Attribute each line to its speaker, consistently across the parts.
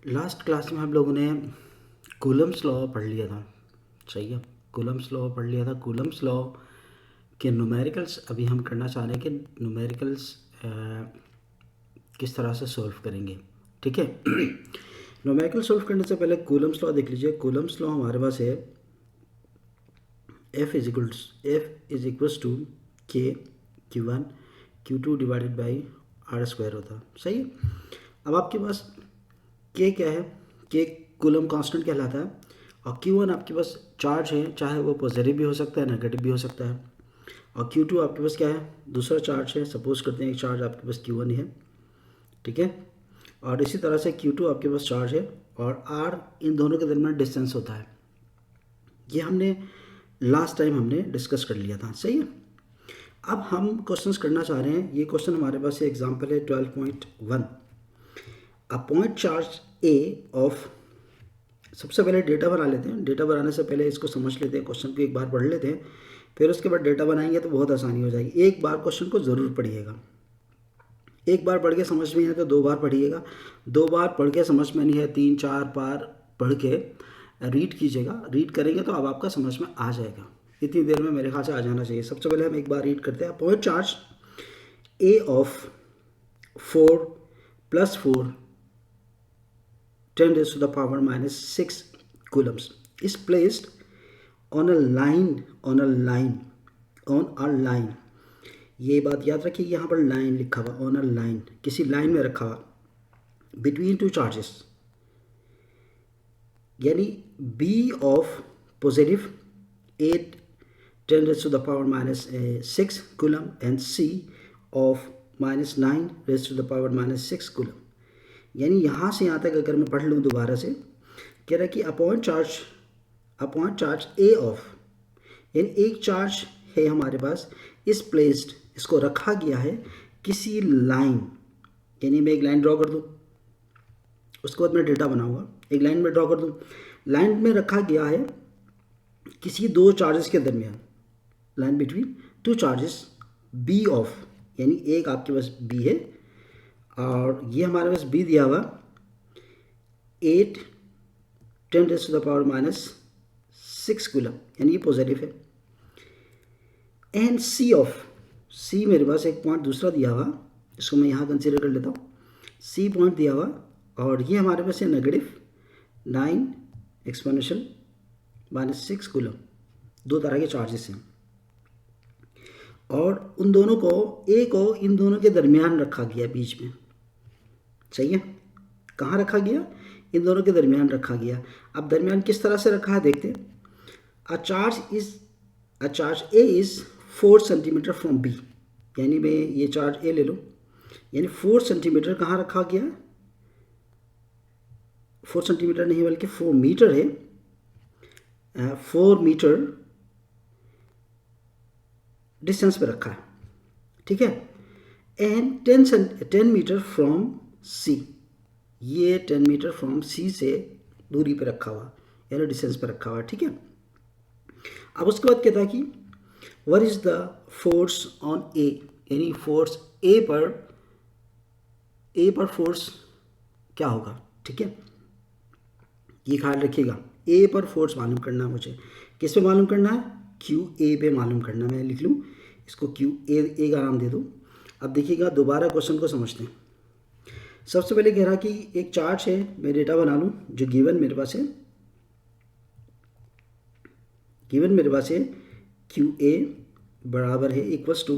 Speaker 1: Last class में हम लोगों ने कूलम्स लॉ पढ़ लिया था। सही है, कूलम्स लॉ पढ़ लिया था। कूलम्स लॉ के न्यूमेरिकल्स अभी हम करना चाह रहे हैं कि न्यूमेरिकल्स किस तरह से सॉल्व करेंगे। ठीक है। न्यूमेरिकल सॉल्व करने से पहले कूलम्स लॉ देख लीजिए। कूलम्स लॉ हमारे पास है F इज इक्वल्स टू के Q1 Q2 divided by R square होता। सही है। अब आपके पास के क्या है, के कूलम कांस्टेंट कहलाता है, और Q1 आपके पास चार्ज है, चाहे वो पॉजिटिव भी हो सकता है नेगेटिव भी हो सकता है, और Q2 आपके पास क्या है, दूसरा चार्ज है। सपोज करते हैं एक चार्ज आपके पास Q1 है, ठीक है, और इसी तरह से Q2 आपके पास चार्ज है, और R इन दोनों के दरमियान डिस्टेंस होता है। ये हमने लास्ट टाइम हमने डिस्कस कर लिया था। सही है। अब हम क्वेश्चंस करना चाह रहे हैं। ये क्वेश्चन हमारे पास एग्जाम्पल है 12.1। A point charge A of, सबसे पहले डेटा बना लेते हैं। डेटा बनाने से पहले इसको समझ लेते हैं, क्वेश्चन को एक बार पढ़ लेते हैं, फिर उसके बाद डेटा बनाएंगे तो बहुत आसानी हो जाएगी। एक बार क्वेश्चन को ज़रूर पढ़िएगा। एक बार पढ़ के समझ में नहीं है तो दो बार पढ़िएगा। दो बार पढ़ के समझ में नहीं है, तीन चार बार पढ़ के रीड कीजिएगा। रीड करेंगे तो अब आपका समझ में आ जाएगा। इतनी देर में मेरे ख्याल से आ जाना चाहिए। सबसे पहले हम एक बार रीड करते हैं। Point charge A of 4 + 4 10 raised to the power -6 coulombs is placed on a line. ये बात याद रखिए, यहाँ पर लाइन लिखा हुआ, ऑन अ लाइन, किसी लाइन में रखा हुआ, बिटवीन टू चार्जेस, यानी B of positive 8 10 raised to the power -6 coulomb and C of -9 raised to the power -6 coulomb। यानी यहाँ से यहाँ तक अगर मैं पढ़ लूँ दोबारा से, कह रहा है कि अपॉइंट चार्ज ए ऑफ, यानी एक चार्ज है हमारे पास, इस प्लेस्ड, इसको रखा गया है किसी लाइन, यानी मैं एक लाइन ड्रॉ कर दूँ, उसके बाद मैं डेटा बनाऊंगा। एक लाइन में ड्रॉ कर दूँ, लाइन में रखा गया है किसी दो चार्जेस के दरमियान, line between two charges, B of, यानी एक आपके पास बी है, और ये हमारे पास बी दिया हुआ 8 10 raised to the power -6 coulomb, यानी ये पॉजिटिव है। एंड सी ऑफ, सी मेरे पास एक पॉइंट दूसरा दिया हुआ, इसको मैं यहाँ कंसीडर कर लेता हूँ। सी पॉइंट दिया हुआ, और ये हमारे पास है नेगेटिव 9 एक्सपोनेंशियल -6 कूलम। दो तरह के चार्जेस हैं, और उन दोनों को, ए को इन दोनों के दरमियान रखा गया, बीच में। सही है। कहाँ रखा गया? इन दोनों के दरमियान रखा गया। अब दरमियान किस तरह से रखा है देखते हैं। A charge A is 4 centimetre from B, यानी मैं ये चार्ज ए ले लूँ, यानी 4 सेंटीमीटर कहाँ रखा गया? 4 सेंटीमीटर नहीं बल्कि 4 मीटर है। 4 मीटर डिस्टेंस पे रखा है, ठीक है। एंड 10 मीटर फ्रॉम सी, ये 10 मीटर फ्रॉम सी से दूरी पे रखा हुआ, यानी डिस्टेंस पे रखा हुआ, ठीक है। अब उसके बाद कहता है कि what is the force on A, यानी फोर्स ए पर फोर्स क्या होगा, ठीक है। ये ख्याल रखिएगा, ए पर फोर्स मालूम करना है मुझे। किस पे मालूम करना है? क्यू ए पे मालूम करना। मैं लिख लूँ इसको, क्यू ए का नाम दे दूँ। अब देखिएगा, दोबारा क्वेश्चन को समझते हैं। सबसे पहले कह रहा कि एक चार्ज है, मैं डेटा बना लूँ जो गिवन मेरे पास है। गिवन मेरे पास है क्यू ए बराबर है equals to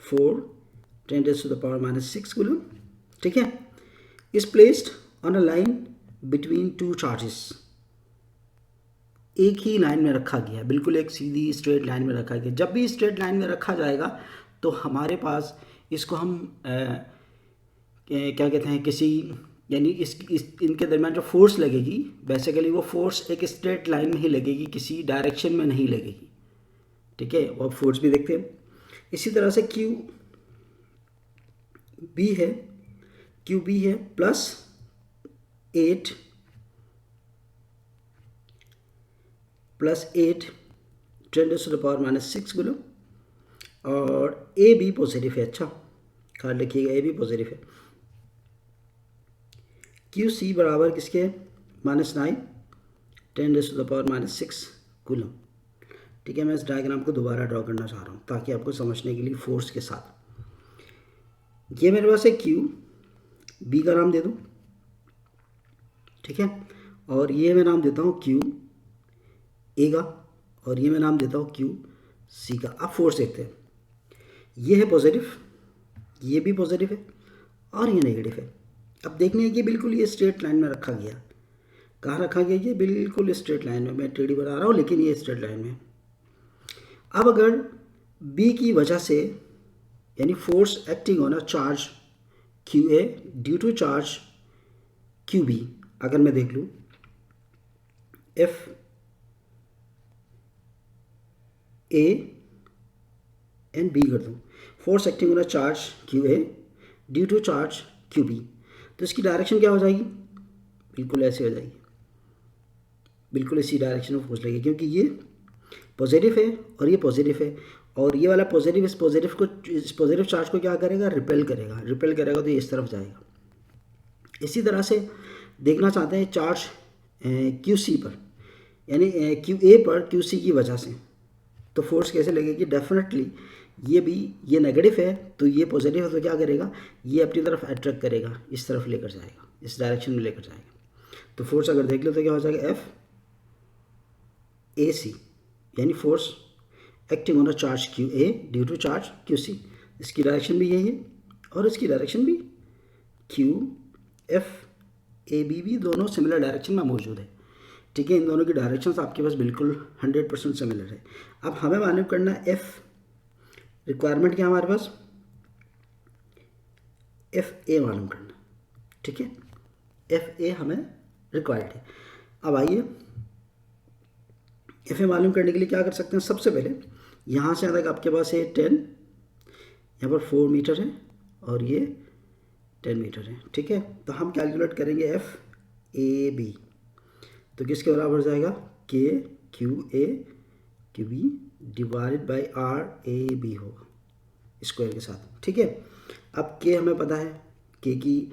Speaker 1: 4 10 raised to the power -6 coulomb, ठीक है। Is placed on a line between two charges, एक ही लाइन में रखा गया, बिल्कुल एक सीधी स्ट्रेट लाइन में रखा गया। जब भी स्ट्रेट लाइन में रखा जाएगा तो हमारे पास इसको हम क्या कहते हैं, किसी, यानी इस इनके दरमियान जो फोर्स लगेगी, बेसिकली वो फोर्स एक स्ट्रेट लाइन में ही लगेगी, किसी डायरेक्शन में नहीं लगेगी, ठीक है। वो फोर्स भी देखते हैं। इसी तरह से क्यू बी है +8 10 raised to the power -6 coulomb, और ए भी पॉजिटिव है। अच्छा ख्याल रखिएगा, ए भी पॉजिटिव है। क्यू सी बराबर किसके, -9 10⁻⁻6 कूलम। ठीक है, मैं इस डायग्राम को दोबारा ड्रॉ करना चाह रहा हूँ ताकि आपको समझने के लिए फोर्स के साथ। ये मेरे पास है क्यू, बी का नाम दे दूँ, ठीक है, और ये मैं नाम देता हूँ क्यू ए का, और ये मैं नाम देता हूँ क्यू सी का। अब फोर्स देखते हैं, ये है पॉजिटिव, ये भी पॉजिटिव है और ये नेगेटिव है। अब देखने हैं कि बिल्कुल ये स्ट्रेट लाइन में रखा गया। कहाँ रखा गया, ये बिल्कुल स्ट्रेट लाइन में, मैं टेढ़ी बना रहा हूँ लेकिन ये स्ट्रेट लाइन में। अब अगर बी की वजह से, यानी force acting on a charge Q A due to charge Q B, अगर मैं देख लूँ एफ ए एंड बी कर दूँ, force acting on a charge Q A due to charge Q B, तो इसकी डायरेक्शन क्या हो जाएगी, बिल्कुल ऐसे हो जाएगी, बिल्कुल इसी डायरेक्शन में फोर्स लगेगी, क्योंकि ये पॉजिटिव है और ये पॉजिटिव है, और ये वाला पॉजिटिव इस पॉजिटिव चार्ज को क्या करेगा, रिपेल करेगा, तो ये इस तरफ जाएगा। इसी तरह से देखना चाहते हैं चार्ज क्यू सी पर, यानी क्यू ए पर क्यू सी की वजह से, तो फोर्स कैसे लगेगी, डेफिनेटली ये भी, ये नेगेटिव है तो ये पॉजिटिव है, तो क्या करेगा, ये अपनी तरफ अट्रैक्ट करेगा, इस तरफ लेकर जाएगा, इस डायरेक्शन में लेकर जाएगा। तो फोर्स अगर देख लो तो क्या हो जाएगा, एफ ए सी, यानी force acting on a charge Q A due to charge Q C, इसकी डायरेक्शन भी यही है और इसकी डायरेक्शन भी क्यू एफ ए बी भी दोनों सिमिलर डायरेक्शन में मौजूद है। ठीक है, इन दोनों की डायरेक्शंस आपके पास बिल्कुल 100% सिमिलर है। अब हमें मालूम करना है एफ, रिक्वायरमेंट क्या हमारे पास, एफ ए मालूम करना, ठीक है, एफ ए हमें रिक्वायर्ड है। अब आइए एफ ए मालूम करने के लिए क्या कर सकते हैं, सबसे पहले यहाँ से तक आपके पास है 10, यहाँ पर 4 मीटर है और ये 10 मीटर है, ठीक है। तो हम कैलकुलेट करेंगे एफ ए बी, तो किसके बराबर हो जाएगा, K Q A Q B divided by are A B होगा स्क्वायर के साथ, ठीक है। अब के हमें पता है, के की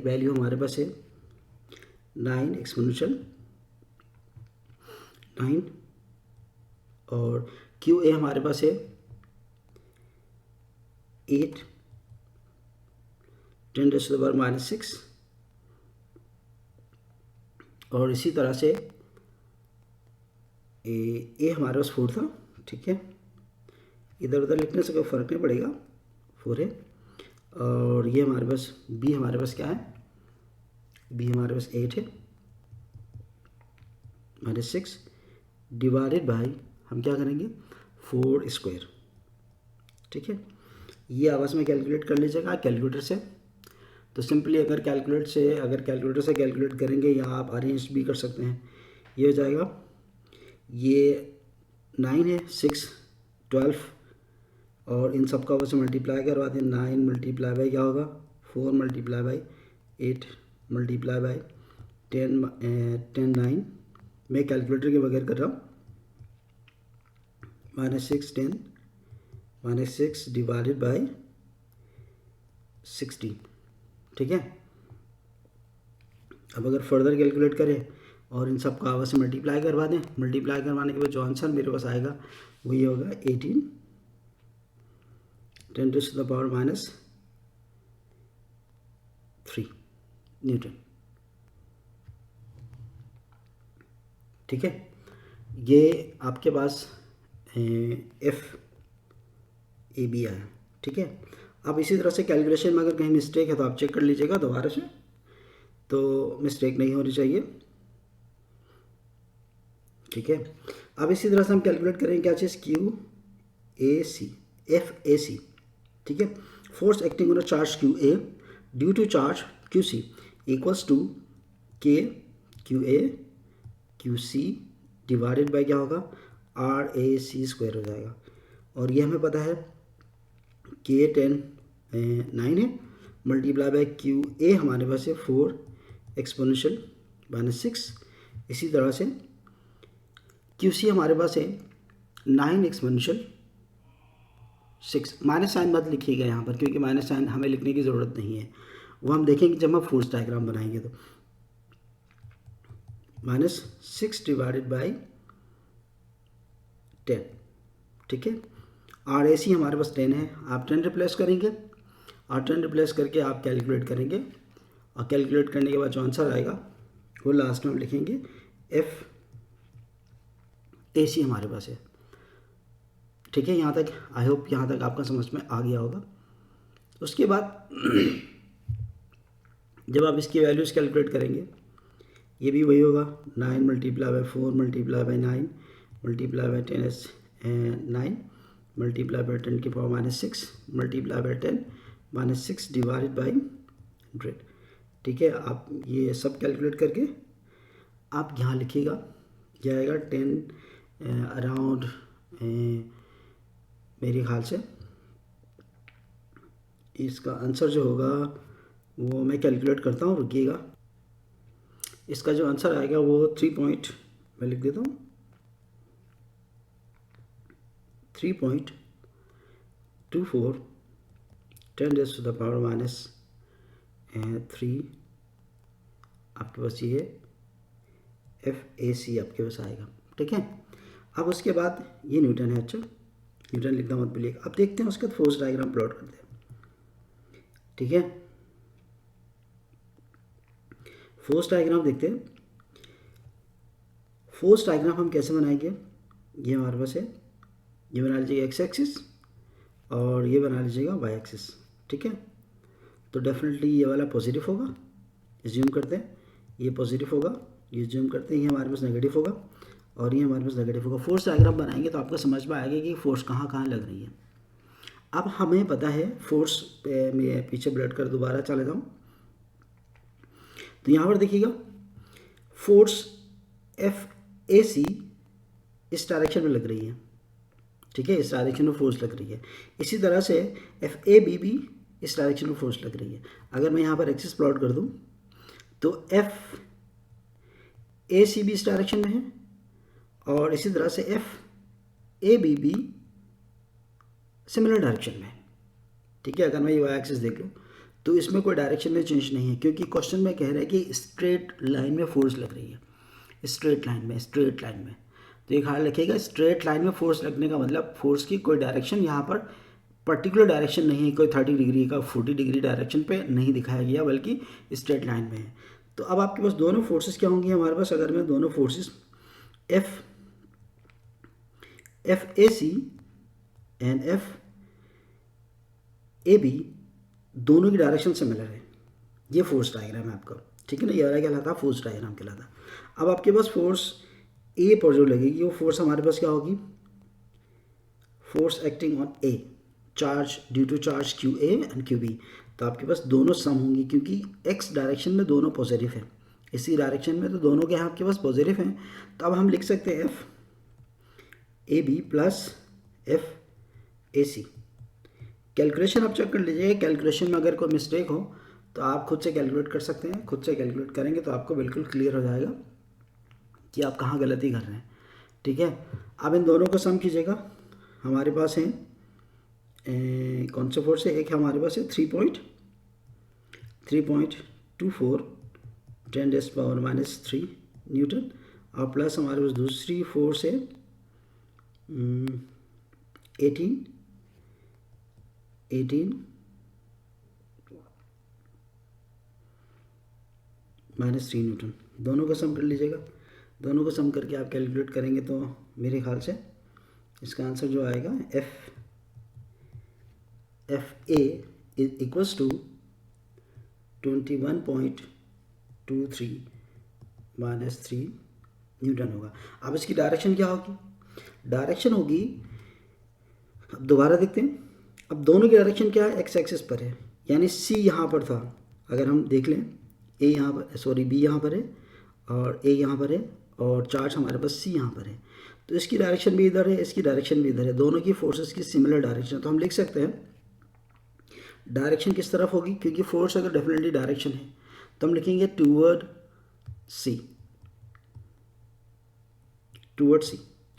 Speaker 1: वैल्यू हमारे पास है 9 एक्सपोनेंशियल 9, और क्यू ए हमारे पास है 8 10⁻⁻6, और इसी तरह से ए हमारे पास 4 था, ठीक है, इधर उधर लिखने से कोई फ़र्क नहीं पड़ेगा, 4 है। और ये हमारे पास बी, हमारे पास क्या है, बी हमारे पास 8 है -6 डिवाइडेड बाई, हम क्या करेंगे 4 स्क्वायर, ठीक है। ये आपस में कैलकुलेट कर लीजिएगा कैलकुलेटर से। तो सिंपली अगर कैलकुलेटर से कैलकुलेट करेंगे, या आप अरेंज भी कर सकते हैं, ये हो जाएगा, ये 9 है, 6 12, और इन सब का आपस में मल्टीप्लाई करवाते हैं, 9 मल्टीप्लाई बाई क्या होगा 4 मल्टीप्लाई बाई 8 मल्टीप्लाई बाई 10 9, मैं कैलकुलेटर के बगैर कर रहा हूँ, -6 10 -6 डिवाइडेड बाई 16, ठीक है। अब अगर फर्दर कैलकुलेट करें और इन सब का आपस में मल्टीप्लाई करवा दें, मल्टीप्लाई करवाने के बाद जो आंसर मेरे पास आएगा वो ये होगा 18 10⁻³ न्यूटन, ठीक है। ये आपके पास एफ ए बी आया, ठीक है। अब इसी तरह से कैलकुलेशन में अगर कहीं मिस्टेक है तो आप चेक कर लीजिएगा दोबारा से, तो मिस्टेक नहीं होनी चाहिए, ठीक है। अब इसी तरह से हम कैलकुलेट करेंगे क्या चीज़, Q A C, F A C, ठीक है, force acting on a charge Q A due to charge Q C equals to k Q A q C divided by क्या होगा, आर ए सी स्क्वायर हो जाएगा। और ये हमें पता है के 9 है मल्टीप्लाई बाई क्यू ए हमारे पास है 4 एक्सपोनेंशियल -6, इसी तरह से क्यू सी हमारे पास है 9 एक्सपोनेंशियल 6, माइनस साइन मत लिखिएगा यहाँ पर, क्योंकि माइनस साइन हमें लिखने की ज़रूरत नहीं है। वो हम देखेंगे जब हम फोर्स डायग्राम बनाएंगे। तो -6 डिवाइडेड बाई 10, ठीक है। आर ए सी हमारे पास 10 है, आप 10 रिप्लेस करेंगे और 10 रिप्लेस करके आप कैलकुलेट करेंगे, और कैलकुलेट करने के बाद जो आंसर आएगा वो लास्ट में हम लिखेंगे एफ ए सी हमारे पास है, ठीक है। यहाँ तक आई होप यहाँ तक आपका समझ में आ गया होगा। उसके बाद जब आप इसकी वैल्यूज़ कैलकुलेट करेंगे, ये भी वही होगा, 9 multiply by 4 multiply by 9 multiply by 10 9 multiply by 10 की power -6 multiply by 10 -6 divided by 100, ठीक है। आप ये सब कैलकुलेट करके आप यहाँ लिखिएगा, क्या आएगा 10 अराउंड, मेरे ख्याल से इसका आंसर जो होगा वो मैं कैलकुलेट करता हूँ, रुकिएगा। इसका जो आंसर आएगा वो 3 मैं लिख देता हूँ 3.24 10⁻³ आपके पास ये FAC आपके पास आएगा, ठीक है। अब उसके बाद ये न्यूटन है, अच्छा न्यूटन लिखना मत भूलिएगा। अब देखते हैं उसके बाद फोर्स डायग्राम प्लॉट करते हैं, ठीक है। फोर्स डायग्राम देखते हैं। फोर्स डायग्राम हम कैसे बनाएंगे, ये हमारे पास है, ये बना लीजिएगा एक्स एक्सिस और ये बना लीजिएगा वाई एक्सिस, ठीक है। तो डेफिनेटली ये वाला पॉजिटिव होगा, एज्यूम करते हैं ये पॉजिटिव होगा, ये एज्यूम करते हैं ये हमारे पास नेगेटिव होगा और ये हमारे पास नेगेटिव होगा। फोर्स डायग्राम बनाएंगे तो आपको समझ में आएगा कि फोर्स कहाँ कहाँ लग रही है। अब हमें पता है फोर्स पे, मैं पीछे ब्लड कर दोबारा चले जाऊँ तो यहाँ पर देखिएगा फोर्स FAC इस डायरेक्शन में लग रही है, ठीक है, इस डायरेक्शन में फोर्स लग रही है। इसी तरह से FAB भी इस डायरेक्शन में फोर्स लग रही है। अगर मैं यहाँ पर एक्सिस प्लॉट कर दूँ तो FAC भी इस डायरेक्शन में है और इसी तरह से FAB भी सिमिलर डायरेक्शन में है, ठीक है। अगर मैं ये वाई एक्सिस देख लूँ तो इसमें कोई डायरेक्शन में चेंज नहीं है, क्योंकि क्वेश्चन में कह रहा है कि स्ट्रेट लाइन में फोर्स लग रही है, स्ट्रेट लाइन में। तो ये ख्याल रखिएगा, स्ट्रेट लाइन में फोर्स लगने का मतलब फोर्स की कोई डायरेक्शन यहाँ पर पर्टिकुलर डायरेक्शन नहीं है, कोई 30 डिग्री का 40 डिग्री डायरेक्शन पे नहीं दिखाया गया, बल्कि स्ट्रेट लाइन में है। तो अब आपके पास दोनों फोर्सेस क्या होंगी हमारे पास, अगर मैं दोनों फोर्सेस FAC एंड FAB दोनों की डायरेक्शन सिमिलर है, ये फोर्स डायग्राम है आपका, ठीक है ना। ये वाला कहलाता है फोर्स डायग्राम कहलाता। अब आपके पास फोर्स ए पर जो लगेगी वो फोर्स हमारे पास क्या होगी, force acting on A, charge due to charge QA and QB। तो आपके पास दोनों सम होंगी, क्योंकि एक्स डायरेक्शन में दोनों पॉजिटिव हैं, इसी डायरेक्शन में तो दोनों के यहाँ आपके पास पॉजिटिव हैं। तो अब हम लिख सकते हैं FAB प्लस FAC। कैलकुलेशन आप चेक कर लीजिएगा, कैलकुलेशन में अगर कोई मिस्टेक हो तो आप खुद से कैलकुलेट कर सकते हैं। खुद से कैलकुलेट करेंगे तो आपको बिल्कुल क्लियर हो जाएगा कि आप कहाँ गलती कर रहे हैं, ठीक है। अब इन दोनों को सम कीजिएगा, हमारे पास है कौन सा फोर्स है, एक हमारे पास है 3.24 10⁻³ न्यूटन, और प्लस हमारे पास दूसरी फोर्स है 18 -3 न्यूटन। दोनों को सम कर लीजिएगा, दोनों को सम करके आप कैलकुलेट करेंगे तो मेरे ख्याल से इसका आंसर जो आएगा FA इक्वल्स टू 21.23 -3 न्यूटन होगा। अब इसकी डायरेक्शन क्या होगी, डायरेक्शन होगी, अब दोबारा देखते हैं। अब दोनों की डायरेक्शन क्या है, एक्स एक्सिस पर है, यानी C यहाँ पर था, अगर हम देख लें A यहाँ पर, सॉरी B यहाँ पर है और A यहाँ पर है और चार्ज हमारे पास C यहाँ पर है। तो इसकी डायरेक्शन भी इधर है, इसकी डायरेक्शन भी इधर है, दोनों की फोर्सेस की सिमिलर डायरेक्शन। तो हम लिख सकते हैं डायरेक्शन किस तरफ होगी, क्योंकि फोर्स अगर डेफिनेटली डायरेक्शन है तो हम लिखेंगे टूवर्ड C,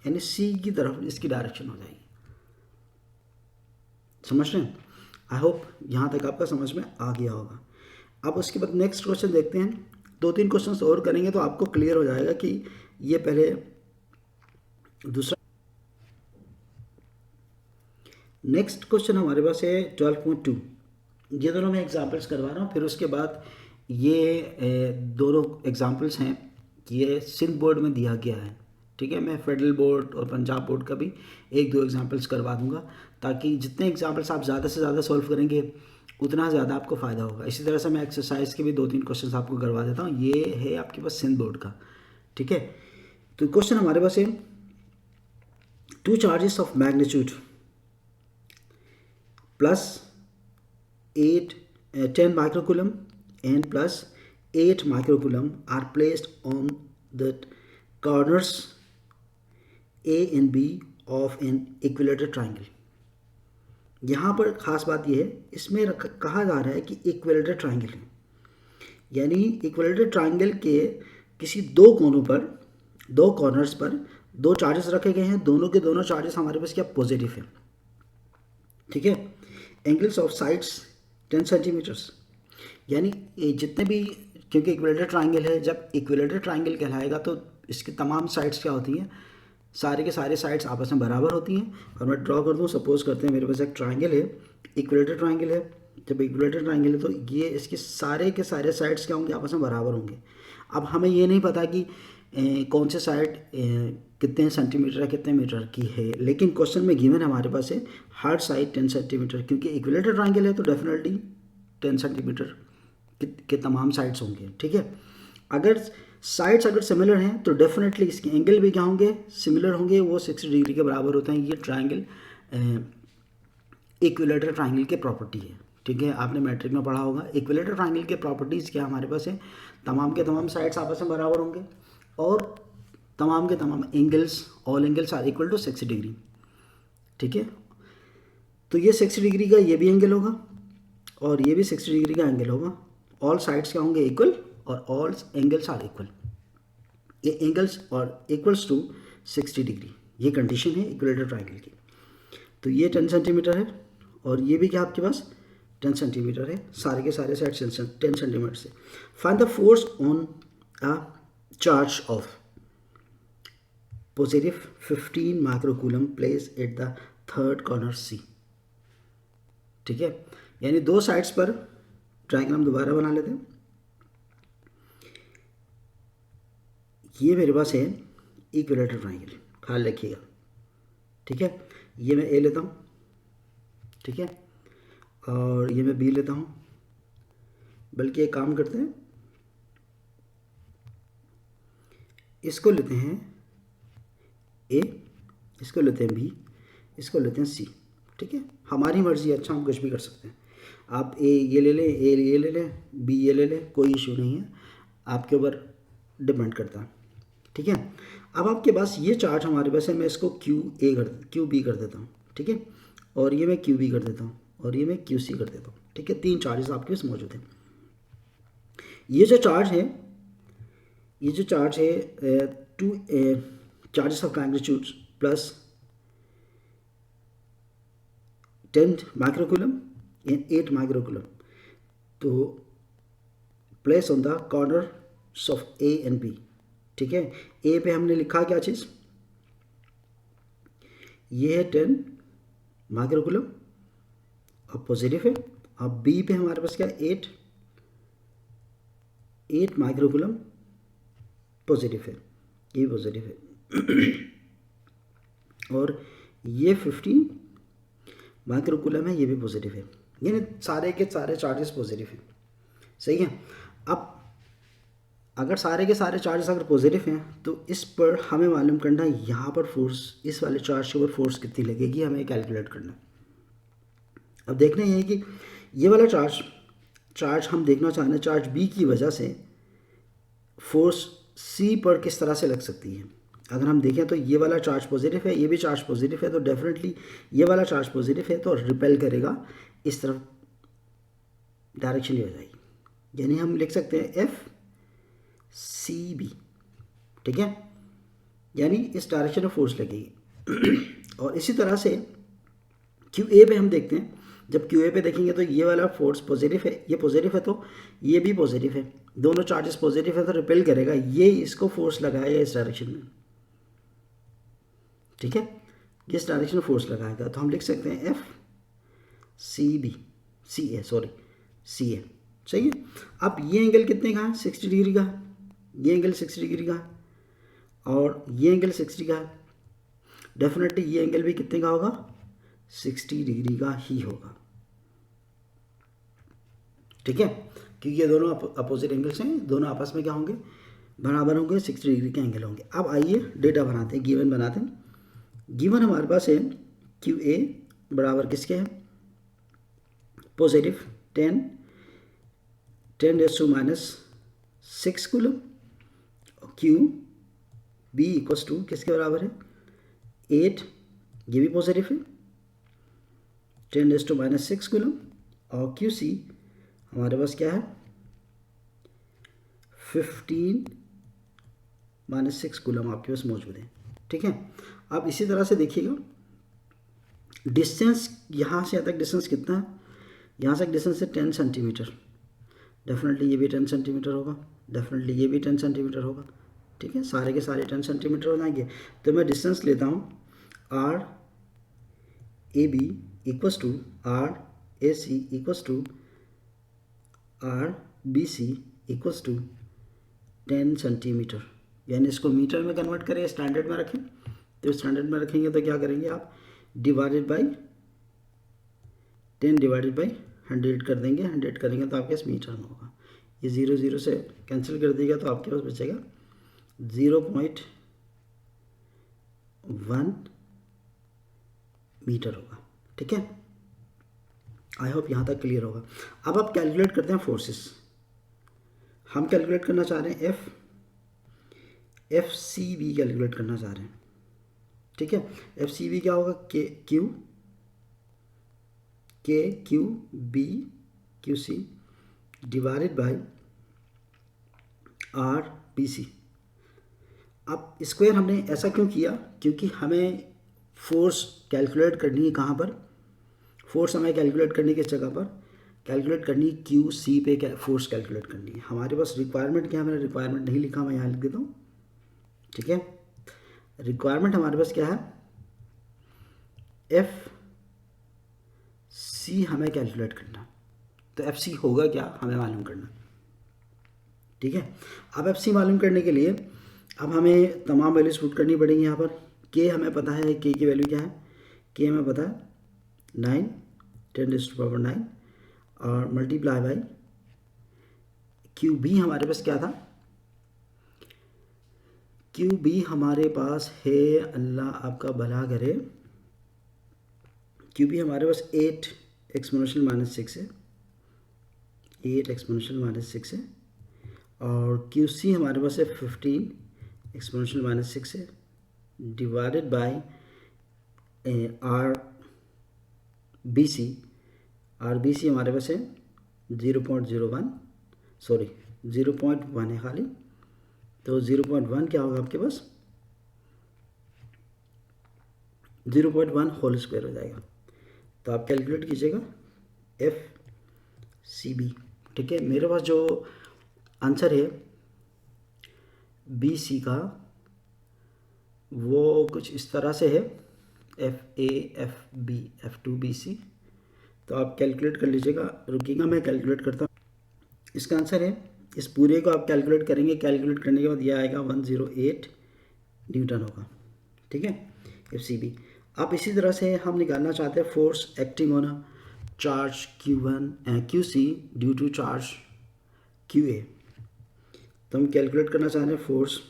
Speaker 1: यानी C की तरफ इसकी डायरेक्शन हो जाएगी। समझ रहे हैं? आई होप यहाँ तक आपका समझ में आ गया होगा। अब उसके बाद नेक्स्ट क्वेश्चन देखते हैं, 2-3 क्वेश्चन और करेंगे तो आपको क्लियर हो जाएगा कि ये पहले दूसरा। नेक्स्ट क्वेश्चन हमारे पास है 12.2। ये दोनों मैं एग्जाम्पल्स करवा रहा हूँ, फिर उसके बाद ये दोनों एग्जाम्पल्स हैं ये सिंध बोर्ड में दिया गया है, ठीक है। मैं फेडरल बोर्ड और पंजाब बोर्ड का भी 1-2 एग्जाम्पल्स करवा दूंगा, ताकि जितने एग्जाम्पल्स आप ज़्यादा से ज़्यादा सॉल्व करेंगे उतना ज़्यादा आपको फ़ायदा होगा। इसी तरह से मैं एक्सरसाइज के भी 2-3 क्वेश्चन आपको करवा देता हूँ। ये है आपके पास सिंध बोर्ड का, ठीक है। तो क्वेश्चन हमारे पास है 2 charges of magnitude plus 10 microcoulomb and plus 8 microcoulomb are placed on the corners A and B of an equilateral triangle। यहाँ पर ख़ास बात यह है, इसमें कहा जा रहा है कि इक्विलेटरल ट्राइंगल है, यानी इक्विलेटरल ट्राइंगल के किसी दो कोनों पर, दो कॉर्नर्स पर दो चार्जेस रखे गए हैं। दोनों के दोनों चार्जेस हमारे पास क्या पॉजिटिव है, ठीक है। एंगल्स ऑफ साइड्स 10 सेंटीमीटर्स, यानी ये जितने भी, क्योंकि इक्विलेटरल ट्राइंगल है, जब इक्विलेटरल ट्राइंगल कहलाएगा तो इसकी तमाम साइड्स क्या होती हैं, सारे के सारे साइड्स आपस में बराबर होती हैं। और मैं ड्रॉ कर दूँ, सपोज करते हैं मेरे पास एक ट्राइंगल है, इक्विलेटरल ट्राइंगल है। जब इक्विलेटरल ट्राइंगल है तो ये इसके सारे के सारे साइड्स क्या होंगे, आपस में बराबर होंगे। अब हमें ये नहीं पता कि कौन से साइड कितने सेंटीमीटर है, कितने मीटर की है, लेकिन क्वेश्चन में गिवन हमारे पास है हर साइड 10 सेंटीमीटर, क्योंकि इक्विलेटरल ट्राइंगल है तो डेफिनेटली 10 सेंटीमीटर के तमाम साइड्स होंगे, ठीक है। अगर साइड्स अगर सिमिलर हैं तो डेफिनेटली इसके एंगल भी क्या होंगे, सिमिलर होंगे, वो 60 डिग्री के बराबर होते हैं। ये ट्राइंगल इक्विलेटरल ट्राइंगल के प्रॉपर्टी है, ठीक है। आपने मैट्रिक में पढ़ा होगा। इक्विलेटरल ट्राइंगल के प्रॉपर्टीज़ क्या हमारे पास है, तमाम के तमाम साइड्स आपस में बराबर होंगे और तमाम के तमाम angles, all angles are equal to 60 degree, ठीक है। तो ये 60 डिग्री का ये भी एंगल होगा और ये भी 60 डिग्री का एंगल होगा। ऑल साइड्स क्या होंगे, इक्वल, और ऑल एंगल्स आर इक्वल। ये एंगल्स और इक्वल्स टू 60 डिग्री, ये कंडीशन है इक्विलेटरल ट्राइंगल की। तो ये 10 सेंटीमीटर है और ये भी क्या आपके पास 10 सेंटीमीटर है, सारे के सारे साइड 10 सेंटीमीटर से। Find the force on a charge of positive 15 microcoulomb place at the third corner C, ठीक है। यानी दो साइड्स पर ट्राइंगल हम दोबारा बना लेते हैं। ये मेरे पास है इक्विलेटरल ट्राइंगल, ख्याल रखिएगा, ठीक है। ये मैं ए लेता हूँ, ठीक है, और ये मैं बी लेता हूँ। बल्कि एक काम करते हैं, इसको लेते हैं ए, इसको लेते हैं बी, इसको लेते हैं सी, ठीक है। हमारी मर्जी, अच्छा हम कुछ भी कर सकते हैं। आप ए ये ले लें, ए ये ले लें, बी ये ले लें, कोई इशू नहीं है, आपके ऊपर डिपेंड करता है, ठीक है। अब आपके पास ये चार्ज हमारे पास है, मैं इसको क्यू बी कर देता हूँ, ठीक है, और ये मैं क्यू बी कर देता हूँ, और ये मैं क्यू सी कर देता हूँ, ठीक है। 3 चार्जेस आपके पास मौजूद हैं। ये जो चार्ज है, ये जो चार्ज है 2 charges of magnitude plus 10 microcoulomb and 8 microcoulomb, तो place on the corners of A and B, ठीक है। ए पे हमने लिखा क्या चीज़, ये है 10 माइक्रोकूलम और पॉजिटिव है। अब बी पे हमारे पास क्या है 8 माइक्रोकूलम पॉजिटिव है, ये पॉजिटिव है और ये 15 माइक्रोकूलम है, ये भी पॉजिटिव है, यानी सारे के सारे चार्जेस पॉजिटिव हैं, सही है। अब अगर सारे के सारे चार्जेस अगर पॉजिटिव हैं तो इस पर हमें मालूम करना है यहाँ पर फोर्स, इस वाले चार्ज के ऊपर फोर्स कितनी लगेगी, हमें कैलकुलेट करना है। अब देखना ये है कि ये वाला चार्ज हम देखना चाह रहे हैं, चार्ज बी की वजह से फोर्स सी पर किस तरह से लग सकती है। अगर हम देखें तो ये वाला चार्ज पॉजिटिव है, ये भी चार्ज पॉजिटिव है, तो डेफिनेटली ये वाला चार्ज पॉजिटिव है तो रिपेल करेगा, इस तरफ डायरेक्शन ही हो जाएगी, यानी हम लिख सकते हैं एफ सी बी, ठीक है, यानी इस डायरेक्शन में फोर्स लगेगी। और इसी तरह से क्यू ए पे हम देखते हैं, जब क्यू ए पे देखेंगे तो ये वाला फोर्स पॉजिटिव है, ये पॉजिटिव है तो ये भी पॉजिटिव है, दोनों चार्जेस पॉजिटिव है तो रिपेल करेगा, ये इसको फोर्स लगाएगा इस डायरेक्शन में, ठीक है, इस डायरेक्शन में फोर्स लगाएगा। तो हम लिख सकते हैं एफ सी ए, सही है। अब ये एंगल कितने का है, 60 डिग्री का है, ये एंगल 60 डिग्री का है और ये एंगल 60 का है, डेफिनेटली ये एंगल भी कितने का होगा, 60 डिग्री का ही होगा, ठीक है, क्योंकि ये दोनों अपोजिट एंगल्स हैं, दोनों आपस में क्या होंगे, बराबर होंगे, 60 डिग्री के एंगल होंगे। अब आइए डेटा बनाते हैं, गिवन बनाते हैं। गिवन हमारे पास है क्यू ए बराबर किसके है, positive 10⁻⁻6 coulomb, Q B equals to किसके बराबर है 8, ये भी पॉजिटिव है 10⁻⁻6 कूलम, और क्यू सी हमारे पास क्या है 15⁻6 कूलम आपके पास मौजूद है, ठीक है। अब इसी तरह से देखिएगा डिस्टेंस, यहाँ से यहाँ तक डिस्टेंस कितना है, यहाँ से डिस्टेंस है 10 सेंटीमीटर, डेफिनेटली ये भी 10 सेंटीमीटर होगा, डेफिनेटली ये भी 10 सेंटीमीटर होगा, ठीक है, सारे के सारे 10 सेंटीमीटर हो जाएंगे। तो मैं डिस्टेंस लेता हूँ R A B equals to R A C equals to R B C equals to 10 centimetre, यानी इसको मीटर में कन्वर्ट करें, स्टैंडर्ड में रखें, तो स्टैंडर्ड में रखेंगे तो क्या करेंगे आप, डिवाइडेड बाई 10 डिवाइडेड बाई 100 कर देंगे, 100 करेंगे तो आपके पास मीटर में होगा, ये 0 0 से कैंसिल कर देगा तो आपके पास बचेगा 0.1 मीटर होगा, ठीक है। आई होप यहाँ तक क्लियर होगा। अब आप कैलकुलेट करते हैं फोर्सेस, हम कैलकुलेट करना चाह रहे हैं एफ सी बी कैलकुलेट करना चाह रहे हैं, ठीक है। एफ सी बी क्या होगा, K Q B Q C divided by R B C. अब स्क्वायर हमने ऐसा क्यों किया, क्योंकि हमें फोर्स कैलकुलेट करनी है कहाँ पर, फोर्स हमें कैलकुलेट करनी किस जगह पर, कैलकुलेट करनी क्यू सी पे फोर्स कैलकुलेट करनी है। हमारे पास रिक्वायरमेंट क्या है, मैंने रिक्वायरमेंट नहीं लिखा, मैं यहाँ लिख देता हूँ, ठीक है। रिक्वायरमेंट हमारे पास क्या है, एफ सी हमें कैलकुलेट करना, तो एफ सी होगा क्या हमें मालूम करना, ठीक है। अब एफ सी मालूम करने के लिए अब हमें तमाम वैल्यूज पुट करनी पड़ेंगी। यहाँ पर के हमें पता है, के की वैल्यू क्या है, के हमें पता है 9 10⁻⁹ और मल्टीप्लाई बाई क्यू बी हमारे पास क्या था, क्यू बी हमारे पास है, अल्लाह आपका भला करे, क्यू बी हमारे पास 8⁻⁻6 है, 8⁻⁻6 है, और क्यू सी हमारे पास है 15⁻⁻6 है, divided by R B C हमारे पास है 0.1 है खाली, तो 0.1 क्या होगा आपके पास 0.1 होल स्क्वायर हो जाएगा। तो आप कैलकुलेट कीजिएगा एफ सी बी, ठीक है। मेरे पास जो आंसर है बी सी का वो कुछ इस तरह से है, F A F B F2 B C, तो आप कैलकुलेट कर लीजिएगा, रुकिएगा मैं कैलकुलेट करता हूँ। इसका आंसर है, इस पूरे को आप कैलकुलेट करेंगे, कैलकुलेट करने के बाद ये आएगा 108 न्यूटन होगा, ठीक है, एफ सी बी। अब इसी तरह से हम निकालना चाहते हैं force acting on a charge Q C due to charge Q A. तो हम कैलकुलेट करना चाह रहे हैं force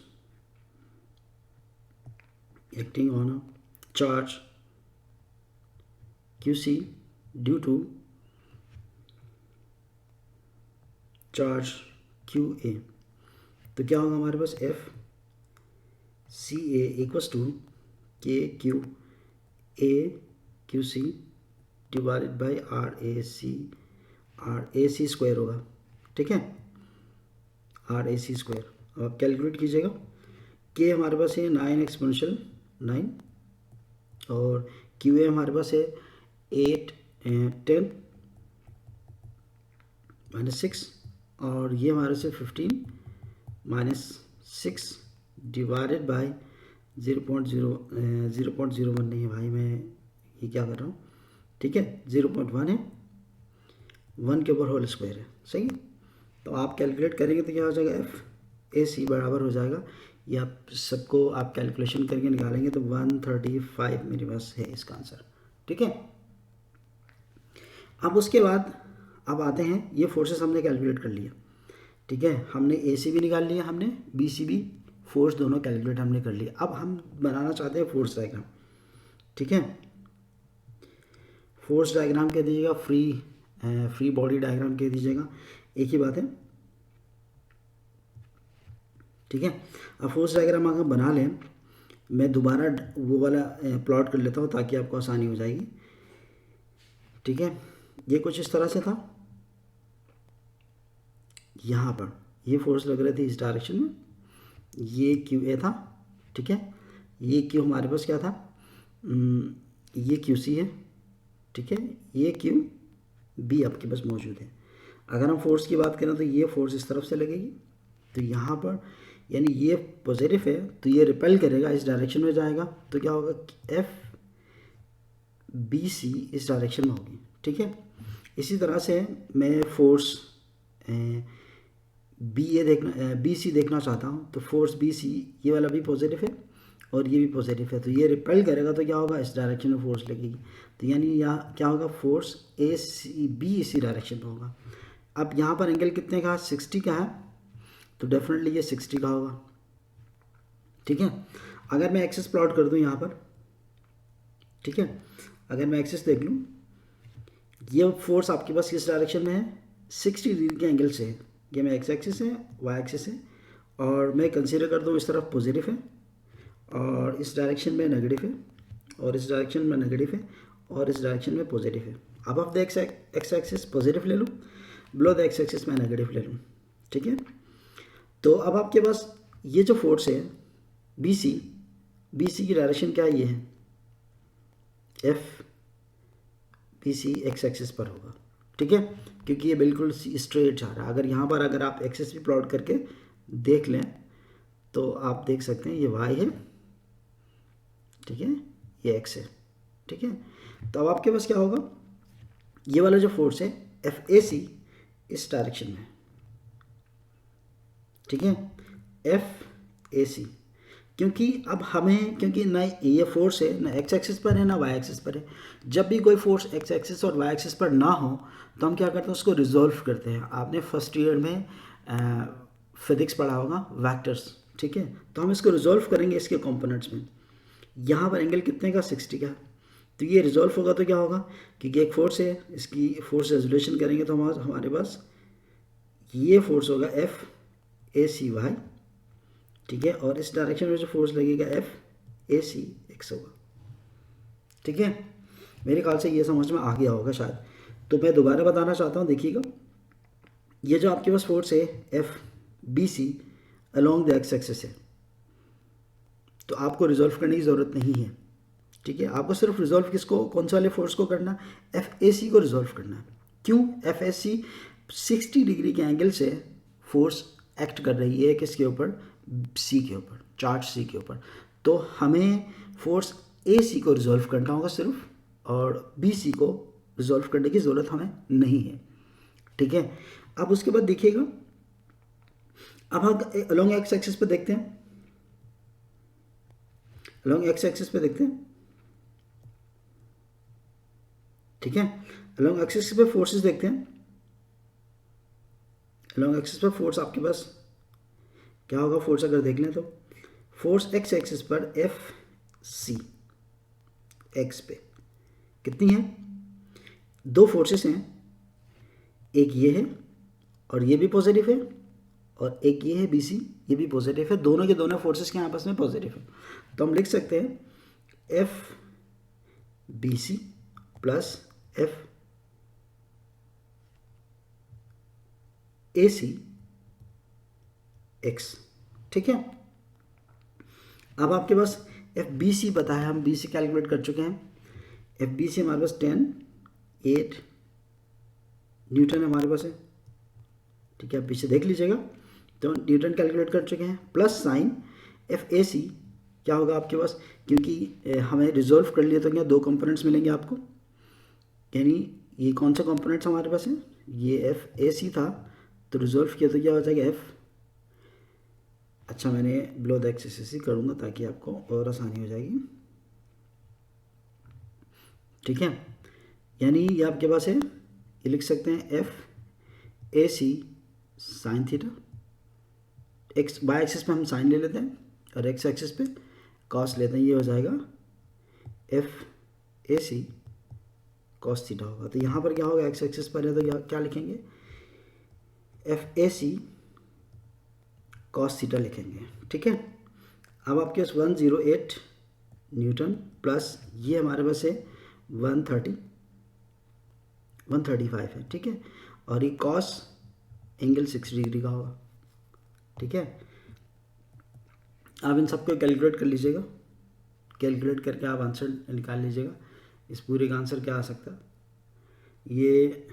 Speaker 1: acting on a charge Q C due to charge Q A. तो क्या होगा हमारे पास F C A equals to k Q A q C divided by are A C square होगा, ठीक है, आर ए सी स्क्वायर। अब आप कैलकुलेट कीजिएगा, के हमारे पास है 9⁻⁹ और क्यू ए हमारे पास है 8 10 -6 और ये हमारे से 15 -6 डिवाइडेड बाय 0.01 नहीं है भाई, मैं ये क्या कर रहा हूँ, ठीक है 0.1 है, 1 के ऊपर होल स्क्वायर है, सही है। तो आप कैलकुलेट करेंगे तो क्या हो जाएगा, FAC बराबर हो जाएगा, ये आप सबको आप कैलकुलेशन करके निकालेंगे तो 135 मेरे पास है इसका आंसर, ठीक है। अब उसके बाद अब आते हैं, ये फोर्सेस हमने कैलकुलेट कर लिया, ठीक है, हमने AC भी निकाल लिया, हमने BC भी, फोर्स दोनों कैलकुलेट हमने कर लिया। अब हम बनाना चाहते हैं फोर्स डायग्राम, ठीक है। फोर्स डायग्राम कह दीजिएगा, फ्री बॉडी डायग्राम कह दीजिएगा, एक ही बात है, ठीक है। अब फोर्स डायग्राम अगर बना लें, मैं दोबारा वो वाला प्लॉट कर लेता हूँ ताकि आपको आसानी हो जाएगी, ठीक है। ये कुछ इस तरह से था, यहाँ पर ये फोर्स लग रहे थे इस डायरेक्शन में, ये QA था, ठीक है, ये Q हमारे पास क्या था, ये QC है, ठीक है, ये QB आपके पास मौजूद है। अगर हम फोर्स की बात करें तो ये फोर्स इस तरफ से लगेगी, तो यहाँ पर यानी ये पॉजिटिव है तो ये रिपेल करेगा, इस डायरेक्शन में जाएगा, तो क्या होगा, FBC इस डायरेक्शन में होगी, ठीक है। इसी तरह से मैं फोर्स BC देखना चाहता हूँ, तो फोर्स BC ये वाला भी पॉजिटिव है और ये भी पॉजिटिव है, तो ये रिपेल करेगा तो क्या होगा, इस डायरेक्शन में फोर्स लगेगी, तो यानी यहाँ क्या होगा, फोर्स AB इसी डायरेक्शन में होगा। अब यहाँ पर एंगल कितने का है, 60 का है, तो डेफिनेटली ये 60 का होगा, ठीक है। अगर मैं एक्सिस प्लॉट कर दूँ यहाँ पर, ठीक है, अगर मैं एक्सिस देख लूँ, ये फोर्स आपके पास किस डायरेक्शन में है, 60 डिग्री के एंगल से है, ये मैं एक्स एक्सिस है, वाई एक्सिस है, और मैं कंसीडर कर दूँ इस तरफ पॉजिटिव है और इस डायरेक्शन में नेगेटिव है और इस डायरेक्शन में नेगेटिव है और इस डायरेक्शन में पॉजिटिव है। अब आप एक्स एक्सिस पॉजिटिव ले लूँ, बिलो द एक्स एक्सिस में नेगेटिव ले लूँ, ठीक है। तो अब आपके पास ये जो फोर्स है BC की डायरेक्शन क्या ये है, FBC एक्स एक्सिस पर होगा, ठीक है, क्योंकि ये बिल्कुल स्ट्रेट जा रहा है। अगर यहाँ पर अगर आप एक्सिस भी प्लॉट करके देख लें तो आप देख सकते हैं ये y है, ठीक है, ये x है, ठीक है। तो अब आपके पास क्या होगा, ये वाला जो फोर्स है FAC इस डायरेक्शन में, ठीक है, FAC, क्योंकि अब हमें, क्योंकि ना ये फोर्स है ना एक्स एक्सिस पर है ना वाई एक्सिस पर है, जब भी कोई फोर्स एक्स एक्सिस और वाई एक्सिस पर ना हो तो हम क्या करते हैं, उसको रिजॉल्व करते हैं। आपने फर्स्ट ईयर में फिजिक्स पढ़ा होगा, वेक्टर्स, ठीक है, तो हम इसको रिजॉल्व करेंगे इसके कंपोनेंट्स में। यहाँ पर एंगल कितने का, 60 का, तो ये रिजॉल्व होगा तो क्या होगा, क्योंकि एक फोर्स है, इसकी फोर्स रेजोल्यूशन करेंगे तो हमारे पास ये फोर्स होगा FACY, ठीक है, और इस डायरेक्शन में जो फोर्स लगेगा FACX होगा, ठीक है। मेरे ख्याल से ये समझ में आ गया होगा शायद, तो मैं दोबारा बताना चाहता हूँ, देखिएगा, ये जो आपके पास फोर्स है FBC along the x axis है, तो आपको रिजॉल्व करने की ज़रूरत नहीं है, ठीक है। आपको सिर्फ रिजॉल्व किसको, कौन से वाले फोर्स को करना है, FAC को रिजॉल्व करना है। क्यों, FAC 60 डिग्री के एंगल से फोर्स एक्ट कर रही है किसके ऊपर, C के ऊपर, चार्ज C के ऊपर, तो हमें फोर्स AC को रिजॉल्व करना होगा सिर्फ, और BC को रिजॉल्व करने की ज़रूरत हमें नहीं है, ठीक है। अब उसके बाद देखिएगा, अब हम अलोंग एक्स एक्सिस पे देखते हैं, अलोंग एक्स एक्सिस पे देखते हैं, ठीक है, अलोंग एक्सिस पे फोर्सेस देखते हैं। अलोंग एक्सिस पे फोर्स आपके पास क्या होगा, फोर्स अगर देख लें तो फोर्स एक्स एक्सिस पर FC एक्स पे कितनी है, दो फोर्सेस हैं, एक ये है और ये भी पॉजिटिव है, और एक ये है BC, ये भी पॉजिटिव है, दोनों के दोनों फोर्सेस के आपस में पॉजिटिव है, तो हम लिख सकते हैं FBC प्लस FAC x, ठीक है। अब आपके पास FBC पता है, हम BC कैलकुलेट कर चुके हैं, FBC हमारे पास 10 8 न्यूटन हमारे पास है। ठीक है, आप पीछे देख लीजिएगा। तो न्यूटन कैलकुलेट कर चुके हैं, प्लस साइन एफ ए सी क्या होगा आपके पास, क्योंकि हमें रिजोल्व कर लिया तो क्या दो कंपोनेंट्स मिलेंगे आपको, यानी ये कौन सा कंपोनेंट्स हमारे पास है, ये एफ ए सी था, तो रिजोल्व किया तो क्या हो जाएगा एफ, अच्छा मैंने बिलो द एक्स ऐसे करूँगा ताकि आपको और आसानी हो जाएगी। ठीक है, यानी ये आपके पास है, ये लिख सकते हैं F A C sine theta, X Y axis पे हम साइन ले लेते हैं और एक्स एक्सिस पे कॉस लेते हैं, ये हो जाएगा F A C cos theta होगा। तो यहाँ पर क्या होगा, एक्स एक्सिस पर है तो क्या लिखेंगे, F A C cos theta लिखेंगे। ठीक है, अब आपके पास 108 न्यूटन प्लस ये हमारे पास है 135 है। ठीक है, और ये कॉस एंगल 60 डिग्री का होगा। ठीक है, आप इन सबको कैलकुलेट कर लीजिएगा, कैलकुलेट करके आप आंसर निकाल लीजिएगा। इस पूरे का आंसर क्या आ सकता है, ये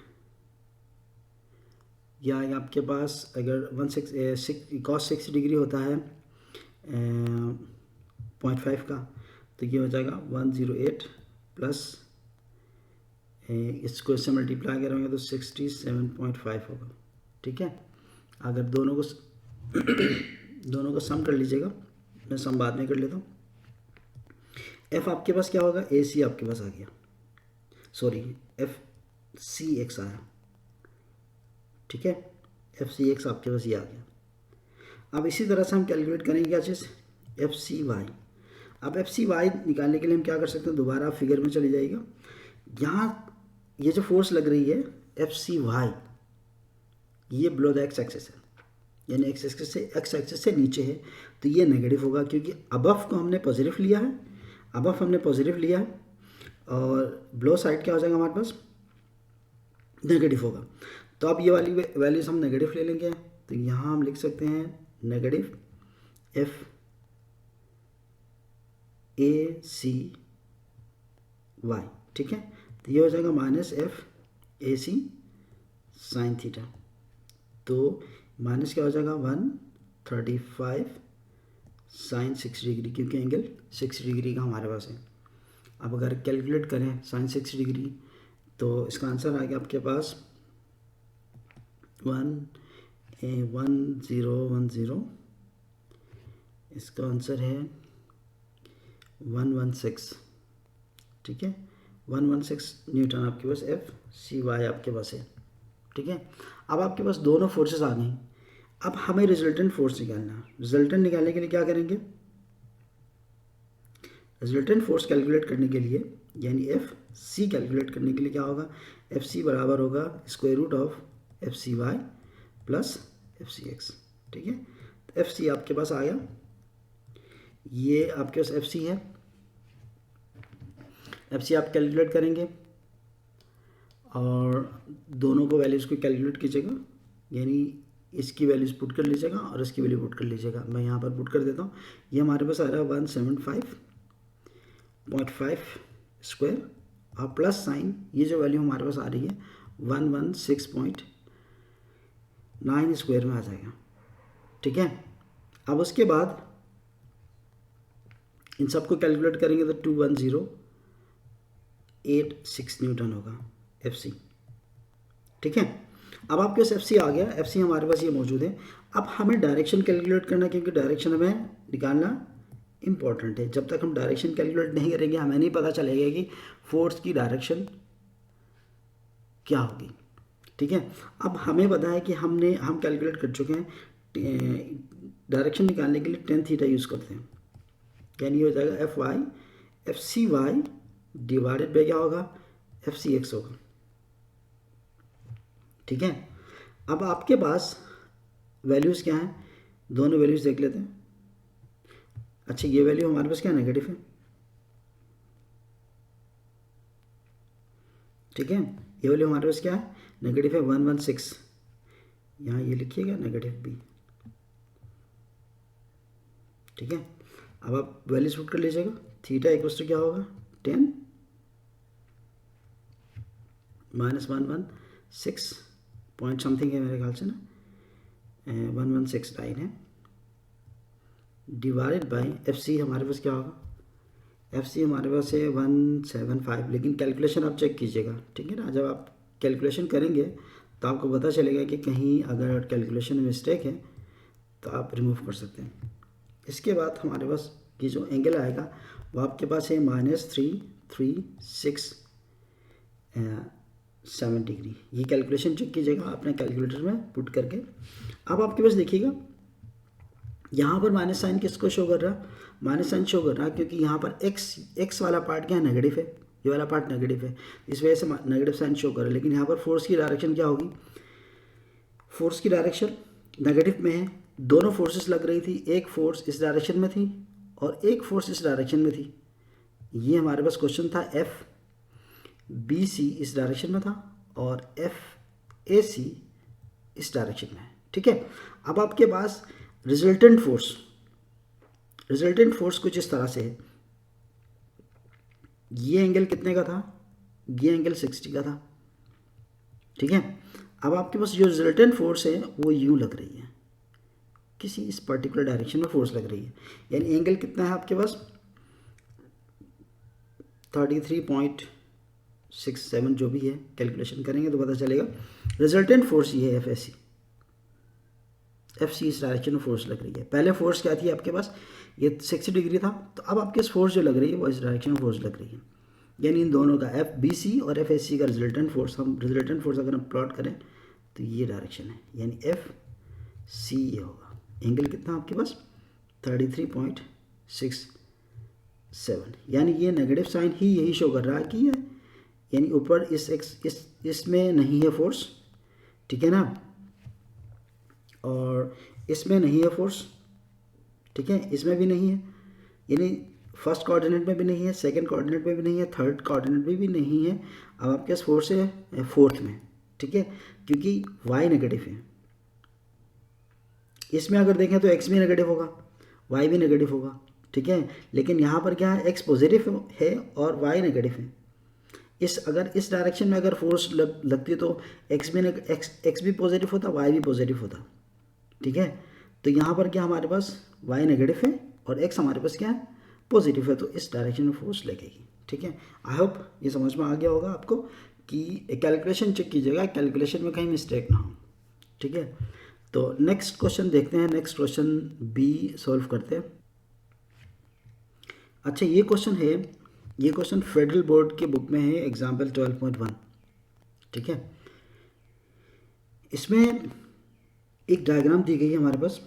Speaker 1: आएगा आपके पास, अगर 16 कॉस 60 डिग्री होता है 0.5 का, तो ये हो जाएगा 108 प्लस इसको इससे मल्टीप्लाई करेंगे तो 67.5 होगा। ठीक है, अगर दोनों को सम कर लीजिएगा, मैं सम बाद में कर लेता हूँ। एफ आपके पास क्या होगा, ए सी आपके पास आ गया, सॉरी एफ सी एक्स आया। ठीक है, एफ सी एक्स आपके पास ये आ गया। अब इसी तरह से हम कैलकुलेट करेंगे क्या चीज़, एफ सी वाई। अब एफ सी वाई निकालने के लिए हम क्या कर सकते हैं, दोबारा फिगर में चले जाइएगा, यहाँ ये जो फोर्स लग रही है एफ सी वाई, ये बिलो द एक्स एक्सिस है, यानी एक्स एक्सिस से नीचे है, तो ये नेगेटिव होगा, क्योंकि अबव को हमने पॉजिटिव लिया है, और बिलो साइड क्या हो जाएगा हमारे पास, नेगेटिव होगा। तो अब ये वाली वैल्यूज हम नेगेटिव ले लेंगे, तो यहाँ हम लिख सकते हैं negative F A C Y. ठीक है, तो ये हो जाएगा minus F A C sine theta, तो माइनस क्या हो जाएगा 135 साइन 60 डिग्री, क्योंकि एंगल 60 डिग्री का हमारे पास है। अब अगर कैलकुलेट करें साइन 60 डिग्री, तो इसका आंसर आ गया आपके पास 1010, इसका आंसर है 116। ठीक है, 116 न्यूटन आपके पास एफ सी वाई आपके पास है। ठीक है, अब आपके पास दोनों फोर्सेस आ गई, अब हमें रिजल्टेंट फोर्स निकालना है। रिजल्टेंट निकालने के लिए क्या करेंगे, रिजल्टेंट फोर्स कैलकुलेट करने के लिए, यानी एफ सी कैलकुलेट करने के लिए क्या होगा, एफ सी बराबर होगा square root of F C Y plus F C X. ठीक है, तो एफ सी आपके पास आ गया, ये आपके पास एफ सी है, एफ सी आप कैलकुलेट करेंगे और दोनों को वैल्यूज़ को कैलकुलेट कीजिएगा, यानी इसकी वैल्यूज़ पुट कर लीजिएगा और इसकी वैल्यू पुट कर लीजिएगा। मैं यहाँ पर पुट कर देता हूँ, ये हमारे पास आ रहा है 175.5 स्क्वायर और प्लस साइन ये जो वैल्यू हमारे पास आ रही है 116.9 स्क्वायर में आ जाएगा। ठीक है, अब उसके बाद इन सबको कैलकुलेट करेंगे तो 21086 न्यूटन होगा एफ सी। ठीक है, अब आपके पास एफ सी आ गया, एफ सी हमारे पास ये मौजूद है। अब हमें डायरेक्शन कैलकुलेट करना, क्योंकि डायरेक्शन हमें निकालना इम्पॉर्टेंट है। जब तक हम डायरेक्शन कैलकुलेट नहीं करेंगे हमें नहीं पता चलेगा कि फोर्स की डायरेक्शन क्या होगी। ठीक है, अब हमें पता है कि हम कैलकुलेट कर चुके हैं, डायरेक्शन निकालने के लिए टेन थीटा यूज़ करते हैं, यानी हो जाएगा F C Y divided by क्या होगा, एफ सी एक्स होगा। ठीक है, अब आपके पास वैल्यूज़ क्या हैं, दोनों वैल्यूज़ देख लेते हैं। अच्छा, ये वैल्यू हमारे पास क्या नेगेटिव है। ठीक है, ये वैल्यू हमारे पास क्या है, नेगेटिव है 116, यहाँ ये लिखिएगा नेगेटिव बी। ठीक है, अब आप वैल्यूज पुट कर लीजिएगा, थीटा इक्वल्स टू क्या होगा 10 -116 पॉइंट समथिंग है मेरे ख्याल से ना, 1169 है, डिवाइडेड बाई FC हमारे पास क्या होगा, FC हमारे पास है 175। लेकिन कैलकुलेशन आप चेक कीजिएगा, ठीक है ना। जब आप कैलकुलेशन करेंगे तो आपको पता चलेगा कि कहीं अगर कैलकुलेशन में मिस्टेक है तो आप रिमूव कर सकते हैं। इसके बाद हमारे पास ये जो एंगल आएगा वो आपके पास है -336.7 डिग्री। ये कैलकुलेशन चेक कीजिएगा अपने कैलकुलेटर में पुट करके। अब आपके पास देखिएगा यहाँ पर माइनस साइन किसको शो कर रहा है, माइनस साइन शो कर रहा है क्योंकि यहाँ पर एक्स वाला पार्ट क्या है, नेगेटिव है, ये वाला पार्ट नेगेटिव है, इस वजह से नेगेटिव साइन शो कर रहा है। लेकिन यहाँ पर फोर्स की डायरेक्शन क्या होगी, फोर्स की डायरेक्शन नेगेटिव में है। दोनों फोर्सेस लग रही थी, एक फोर्स इस डायरेक्शन में थी और एक फोर्स इस डायरेक्शन में थी। ये हमारे पास क्वेश्चन था FBC इस डायरेक्शन में था और FAC इस डायरेक्शन में है, ठीक है। अब आपके पास रिजल्टेंट फोर्स कुछ इस तरह से है। ये एंगल कितने का था, ये एंगल 60 का था, ठीक है। अब आपके पास जो रिजल्टेंट फोर्स है वो यूं लग रही है, किसी इस पर्टिकुलर डायरेक्शन में फोर्स लग रही है। यानी एंगल कितना है आपके पास 33.67 जो भी है, कैलकुलेशन करेंगे तो पता चलेगा। रिजल्टेंट फोर्स ये है FC इस डायरेक्शन में फोर्स लग रही है। पहले फोर्स क्या थी आपके पास, ये 60 डिग्री था, तो अब आपके पास फोर्स जो लग रही है वो इस डायरेक्शन में फोर्स लग रही है। यानी इन दोनों का FBC और FAC का रिजल्टेंट फोर्स, हम रिजल्टेंट फोर्स अगर हम प्लॉट करें तो ये डायरेक्शन है, यानी FC ये होगा। एंगल कितना आपके पास 33.67, यानी ये नेगेटिव साइन ही यही शो कर रहा है कि ये, यानी ऊपर इसमें नहीं है फोर्स, ठीक है ना, और इसमें नहीं है फोर्स, ठीक है, इसमें भी नहीं है, यानी फर्स्ट कोऑर्डिनेट में भी नहीं है, सेकंड कोऑर्डिनेट में भी नहीं है, थर्ड कोऑर्डिनेट में भी नहीं है। अब आपके पास फोर्स है फोर्थ में, ठीक है, क्योंकि y नेगेटिव है। इसमें अगर देखें तो x भी नेगेटिव होगा, y भी नेगेटिव होगा, ठीक है। लेकिन यहाँ पर क्या है, x पॉजिटिव है और y नेगेटिव है। अगर इस डायरेक्शन में अगर फोर्स लगती तो x भी पॉजिटिव होता, y भी पॉजिटिव होता, ठीक है। तो यहाँ पर क्या हमारे पास y नेगेटिव है और x हमारे पास क्या है, पॉजिटिव है, तो इस डायरेक्शन में फोर्स लगेगी, ठीक है। आई होप ये समझ में आ गया होगा आपको कि कैलकुलेशन चेक कीजिएगा, कैलकुलेशन में कहीं मिस्टेक ना हो, ठीक है। तो नेक्स्ट क्वेश्चन देखते हैं, नेक्स्ट क्वेश्चन B सॉल्व करते हैं। अच्छा ये क्वेश्चन फेडरल बोर्ड के बुक में है, एग्जाम्पल 12.1, ठीक है। इसमें एक डायग्राम दी गई है हमारे पास,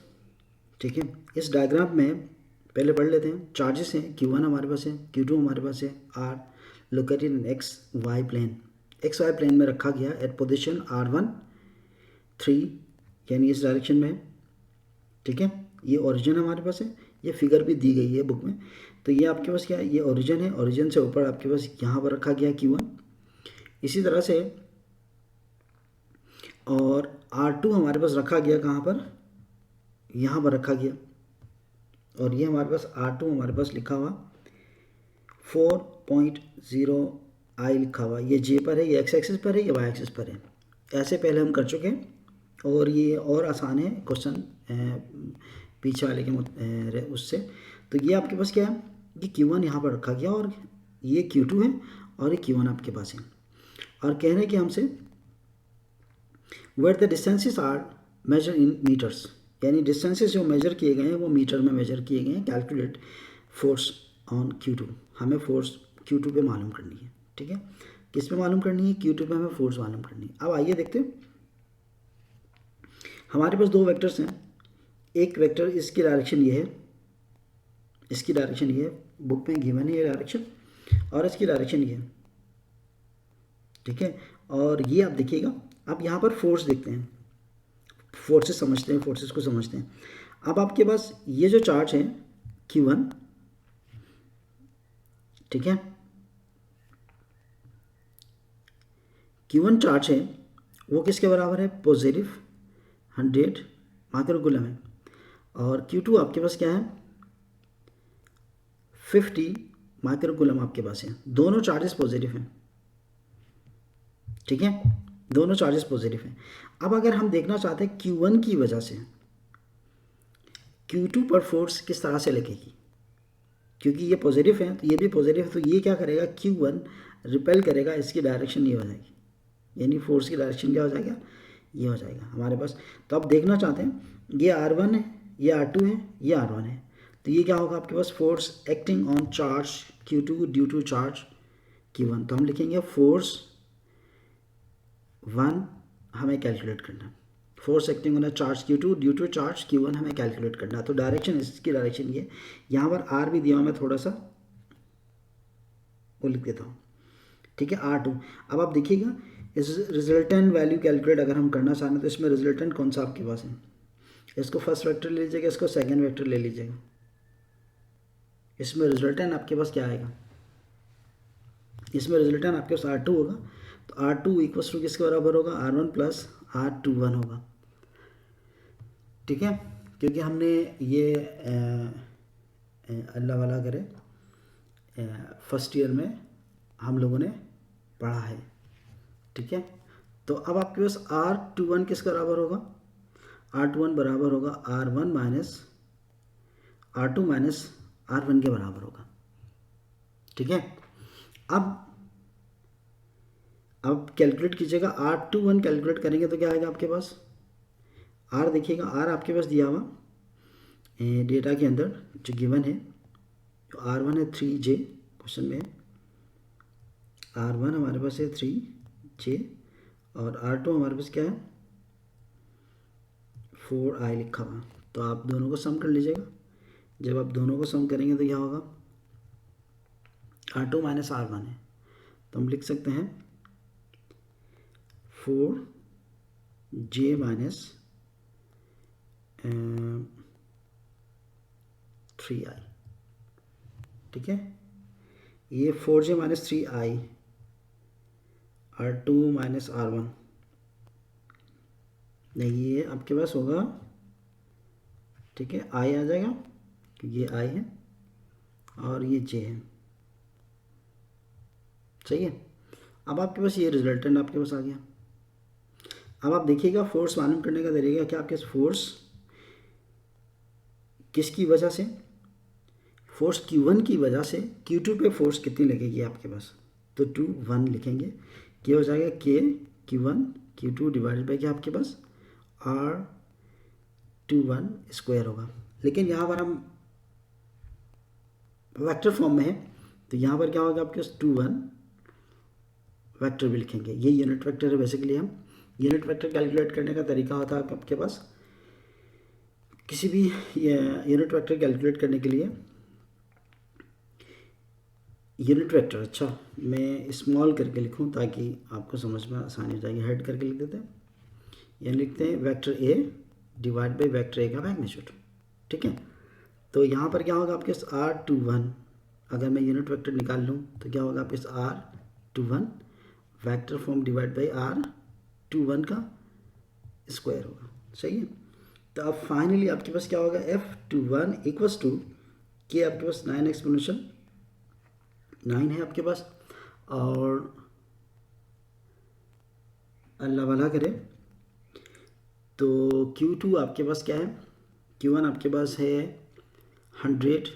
Speaker 1: ठीक है। इस डायग्राम में पहले पढ़ लेते हैं। चार्जेस हैं Q1 हमारे पास है, Q2 हमारे पास है, R located in XY plane, XY plane में रखा गया एट पोजीशन R1 3, यानी इस डायरेक्शन में, ठीक है। ये ओरिजिन हमारे पास है, ये फिगर भी दी गई है बुक में। तो ये आपके पास क्या है, ये ओरिजिन है, ओरिजिन से ऊपर आपके पास यहाँ पर रखा गया Q1, इसी तरह से, और R2 हमारे पास रखा गया कहाँ पर, यहाँ पर रखा गया, और ये हमारे पास R2 हमारे पास लिखा हुआ 4.0 I लिखा हुआ, ये J पर है, ये X एक्सिस पर है, ये Y एक्सिस पर है। ऐसे पहले हम कर चुके हैं और ये और आसान है क्वेश्चन पीछे वाले के उससे। तो ये आपके पास क्या है, ये Q1 यहाँ पर रखा गया और ये Q2 है और ये Q1 आपके पास है। और कह रहे हैं कि हमसे where the distances are measured in metres, यानी डिस्टेंसेस जो मेजर किए गए हैं वो मीटर में मेजर किए गए हैं। कैलकुलेट फोर्स ऑन Q2, हमें फोर्स Q2 पे मालूम करनी है, ठीक है। किस पे मालूम करनी है, Q2 पे हमें फोर्स मालूम करनी है। अब आइए देखते हैं, हमारे पास दो वेक्टर्स हैं। एक वेक्टर इसकी डायरेक्शन ये है, इसकी डायरेक्शन ये है, बुक में गिवन है ये डायरेक्शन, और इसकी डायरेक्शन ये है, ठीक है। और ये आप देखिएगा, आप यहाँ पर फोर्स देखते हैं, फोर्सेस समझते हैं, फोर्सेस को समझते हैं। अब आपके पास ये जो चार्ज है Q1, ठीक है, Q1 चार्ज है वो किसके बराबर है, पॉजिटिव 100 माइक्रोकूलम है, और Q2 आपके पास क्या है 50 माइक्रोकूलम आपके पास है। दोनों चार्जेस पॉजिटिव हैं, ठीक है, दोनों चार्जेस पॉजिटिव हैं। अब अगर हम देखना चाहते हैं Q1 की वजह से Q2 पर फोर्स किस तरह से लगेगी, क्योंकि ये पॉजिटिव है तो ये भी पॉजिटिव है, तो ये क्या करेगा, Q1 रिपेल करेगा, इसकी डायरेक्शन ये हो जाएगी, यानी फोर्स की डायरेक्शन क्या हो जाएगा, ये हो जाएगा हमारे पास। तो अब देखना चाहते हैं ये R1 है, ये R2 है, ये R1 है, तो ये क्या होगा आपके पास, force acting on charge Q2 due to charge Q1। तो हम लिखेंगे फोर्स 1 हमें कैलकुलेट करना है, force acting on charge Q2 due to charge Q1 हमें कैलकुलेट करना है। तो डायरेक्शन, इसकी डायरेक्शन ये, यहाँ पर R भी दिया हुआ, मैं थोड़ा सा वो लिख देता हूँ, ठीक है, R2। अब आप देखिएगा इस रिजल्टेंट वैल्यू कैलकुलेट अगर हम करना चाहें तो इसमें रिजल्टेंट कौन सा आपके पास है, इसको फर्स्ट वेक्टर ले लीजिएगा, इसको सेकंड वेक्टर ले लीजिएगा, इसमें रिजल्टेंट आपके पास क्या आएगा, इसमें रिजल्टेंट आपके पास R2 होगा, तो R2 इक्वल्स टू किसके बराबर होगा, R1 प्लस R21 होगा, ठीक है, क्योंकि हमने ये अल्लाह वाला करे फर्स्ट ईयर में हम लोगों ने पढ़ा है, ठीक है। तो अब आपके पास R21 किसके बराबर होगा, R21 बराबर होगा R1 minus R2 minus R1 के बराबर होगा, ठीक है। अब कैलकुलेट कीजिएगा, R21 कैलकुलेट करेंगे तो क्या आएगा आपके पास, R देखिएगा, R आपके पास दिया हुआ डेटा के अंदर जो गिवन है, जो R1 है 3J क्वेश्चन में, R1 हमारे पास है 3J और R2 हमारे पास क्या है 4I लिखा हुआ। तो आप दोनों को सम कर लीजिएगा, जब आप दोनों को सम करेंगे तो क्या होगा, R2 माइनस R1 है, तो हम लिख सकते हैं 4J माइनस 3I, ठीक है। ये 4J minus 3I, R2 minus R1, नहीं ये आपके पास होगा, ठीक है, I आ जाएगा क्योंकि ये I है और ये J है, सही है। अब आपके पास ये रिजल्टेंट आपके पास आ गया। अब आप देखिएगा फोर्स मालूम करने का तरीका क्या, आपके पास फोर्स किसकी वजह से, फोर्स Q1 की वजह से Q2 पे फोर्स कितनी लगेगी आपके पास, तो 1 लिखेंगे, क्या हो जाएगा K Q1 Q2 divided by क्या आपके पास R21 स्क्वायर होगा। लेकिन यहाँ पर हम वेक्टर फॉर्म में है तो यहाँ पर क्या होगा आपके पास 21 वेक्टर भी लिखेंगे, ये यूनिट वेक्टर है। बेसिकली हम यूनिट वेक्टर कैलकुलेट करने का तरीका होता है आपके पास, किसी भी यूनिट वेक्टर कैलकुलेट करने के लिए यूनिट वेक्टर, अच्छा मैं स्मॉल करके लिखूं ताकि आपको समझ में आसानी हो जाएगी, हेड करके लिख देते हैं, यानी लिखते हैं vector A divide by vector A का मैग्नीट्यूड, ठीक है। तो यहाँ पर क्या होगा आपके R21, अगर मैं यूनिट वेक्टर निकाल लूँ तो क्या होगा आपके R21 vector form divide by R21 का स्क्वायर होगा, सही है। तो अब फाइनली आपके पास क्या होगा, F21 इक्वल्स टू के आपके पास 9 एक्सपोनेंशियल 9 है आपके पास, और अल्लाह भला करे तो Q2 आपके पास क्या है, Q1 आपके पास है 100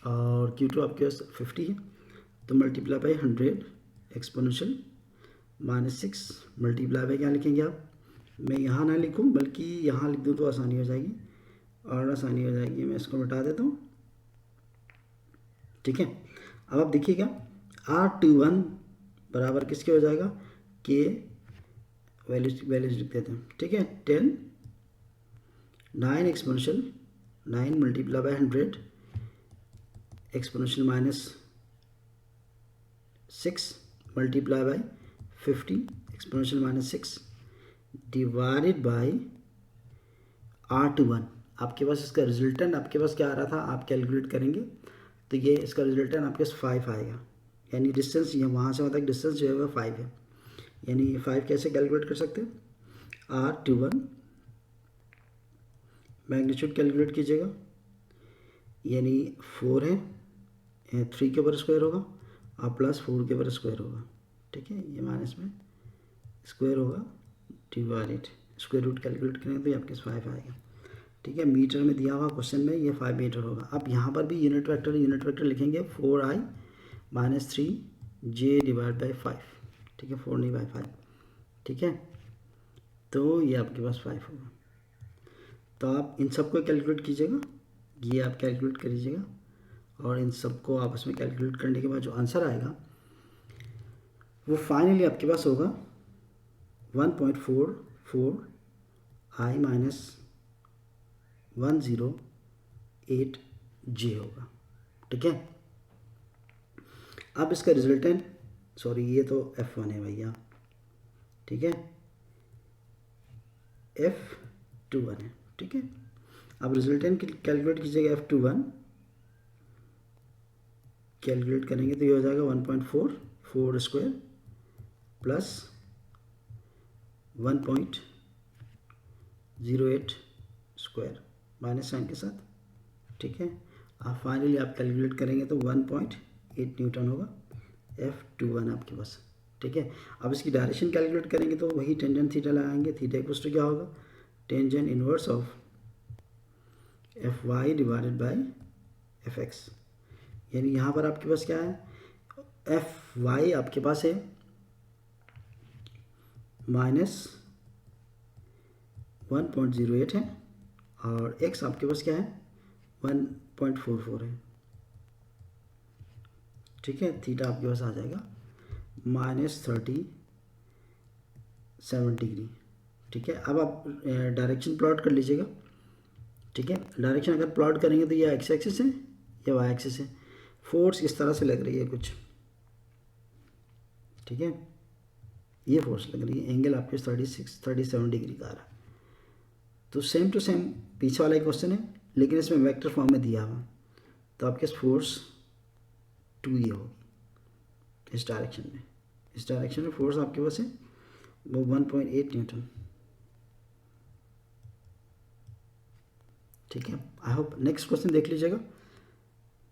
Speaker 1: और Q2 आपके पास 50 है, तो multiply by 100 exponential -6 multiply by क्या लिखेंगे आप, मैं यहाँ ना लिखूँ बल्कि यहाँ लिख दूँ तो आसानी हो जाएगी और आसानी हो जाएगी, मैं इसको मिटा देता हूँ, ठीक है। अब आप देखिएगा R21 बराबर किसके हो जाएगा, के वैल्यूज लिख देते हैं, ठीक है, 10 9 exponential 9 multiply by 100 exponential -6 multiply by 50 exponential -6 divided by R21। आपके पास इसका रिजल्टेंट आपके पास क्या आ रहा था, आप कैलकुलेट करेंगे तो ये इसका रिजल्टेंट आपके पास 5 आएगा, यानी डिस्टेंस ये वहाँ से वहाँ तक डिस्टेंस जो है वह 5 है, यानी ये 5 कैसे कैलकुलेट कर सकते हैं, R21 मैग्नीट्यूड कैलकुलेट कीजिएगा, यानी 4 है 3 के ऊपर स्क्वायर होगा और प्लस 4 के ऊपर स्क्वायर होगा, ठीक है, ये माइनस में स्क्वायर होगा डिवाइडेड, स्क्वायर रूट कैलकुलेट करेंगे तो ये आपके 5 आएगा। ठीक है, मीटर में दिया हुआ क्वेश्चन में ये 5 मीटर होगा। अब यहाँ पर भी यूनिट वेक्टर लिखेंगे 4i minus 3j divide by 5। ठीक है, 4 नहीं बाई 5। ठीक है, तो ये आपके पास 5 होगा। तो आप इन सबको कैलकुलेट कीजिएगा, ये आप कैलकुलेट करीजिएगा और इन सबको आपस में कैलकुलेट करने के बाद जो आंसर आएगा वो फाइनली आपके पास होगा 1.44 i माइनस 108 j होगा। ठीक है, अब इसका रिजल्टेंट, सॉरी ये तो F1 है भैया। ठीक है, F21 है। ठीक है, अब रिजल्टेंट कैलकुलेट कीजिएगा। F21 कैलकुलेट करेंगे तो ये हो जाएगा 1.44 square plus 1.08 square minus sine के साथ। ठीक है, आप फाइनली आप कैलकुलेट करेंगे तो 1.8 न्यूटन होगा F21 आपके पास। ठीक है, अब इसकी डायरेक्शन कैलकुलेट करेंगे तो वही टेंजेंट थीटा लगाएंगे। थीटा इक्वल्स टू क्या होगा, tangent inverse of Fy divided by Fx। यानी यहाँ पर आपके पास क्या है, Fy आपके पास है माइनस 1.08 है और x आपके पास क्या है 1.44 है। ठीक है, थीटा आपके पास आ जाएगा -37 डिग्री। ठीक है, अब आप डायरेक्शन प्लॉट कर लीजिएगा। ठीक है, डायरेक्शन अगर प्लॉट करेंगे तो ये एक्स एक्सिस है, ये वाई एक्सिस है। फोर्स इस तरह से लग रही है कुछ। ठीक है, ये फोर्स लग रही है, एंगल आपके 37 डिग्री का आ रहा है। तो सेम टू सेम पीछे वाला ही क्वेश्चन है, लेकिन इसमें वेक्टर फॉर्म में दिया हुआ, तो आपके फोर्स 2 होगी इस डायरेक्शन में। इस डायरेक्शन में फोर्स आपके पास है वो 1.8 न्यूटन। ठीक है, आई होप नेक्स्ट क्वेश्चन देख लीजिएगा।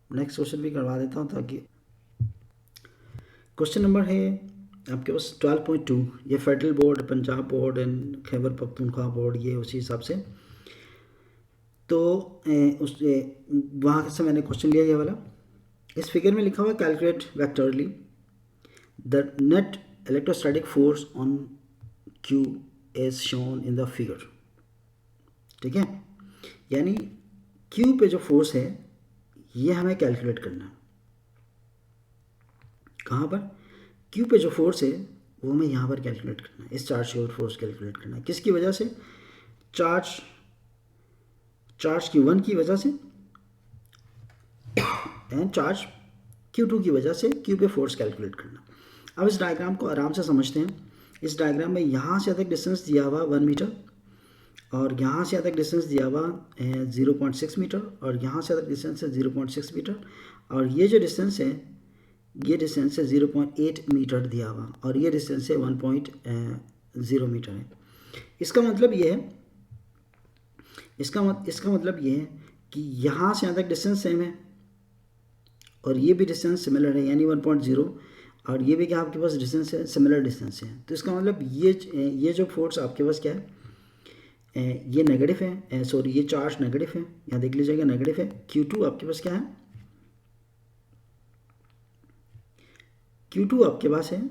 Speaker 1: नेक्स्ट क्वेश्चन भी करवा देता हूँ ताकि क्वेश्चन नंबर है आपके पास 12.2। ये federal board, Punjab board and Khyber Pakhtunkhwa board, ये उसी हिसाब से। तो उस वहाँ से मैंने क्वेश्चन लिया ये वाला। इस फिगर में लिखा हुआ calculate vectorially the net electrostatic force on q as shown in the figure. ठीक है, यानी क्यू पे जो फोर्स है ये हमें कैलकुलेट करना है। कहाँ पर, क्यू पे जो फोर्स है वो हमें यहाँ पर कैलकुलेट करना है। इस चार्ज के ऊपर फोर्स कैलकुलेट करना है। किसकी वजह से, चार्ज Q1 की वजह से एंड चार्ज Q2 की वजह से क्यू पे फोर्स कैलकुलेट करना। अब इस डायग्राम को आराम से समझते हैं। इस डायग्राम में यहाँ से अधिक डिस्टेंस दिया हुआ 1 मीटर और यहाँ से अधिक डिस्टेंस दिया हुआ 0.6 मीटर और यहाँ से अधिक डिस्टेंस है 0.6 मीटर और ये जो डिस्टेंस है ये डिस्टेंस है 0.8 मीटर दिया हुआ और ये डिस्टेंस है 1.0 मीटर है। इसका मतलब ये है, इसका मतलब ये है कि यहाँ से यहाँ तक डिस्टेंस सेम है और ये भी डिस्टेंस सिमिलर है यानी 1.0 और ये भी क्या आपके पास डिस्टेंस है, सिमिलर डिस्टेंस है। तो इसका मतलब ये जो फोर्स आपके पास क्या है, ये नेगेटिव है, सॉरी ये चार्ज नेगेटिव है, यहाँ देख लीजिएगा नेगेटिव है। Q2 आपके पास क्या है, Q2 आपके पास है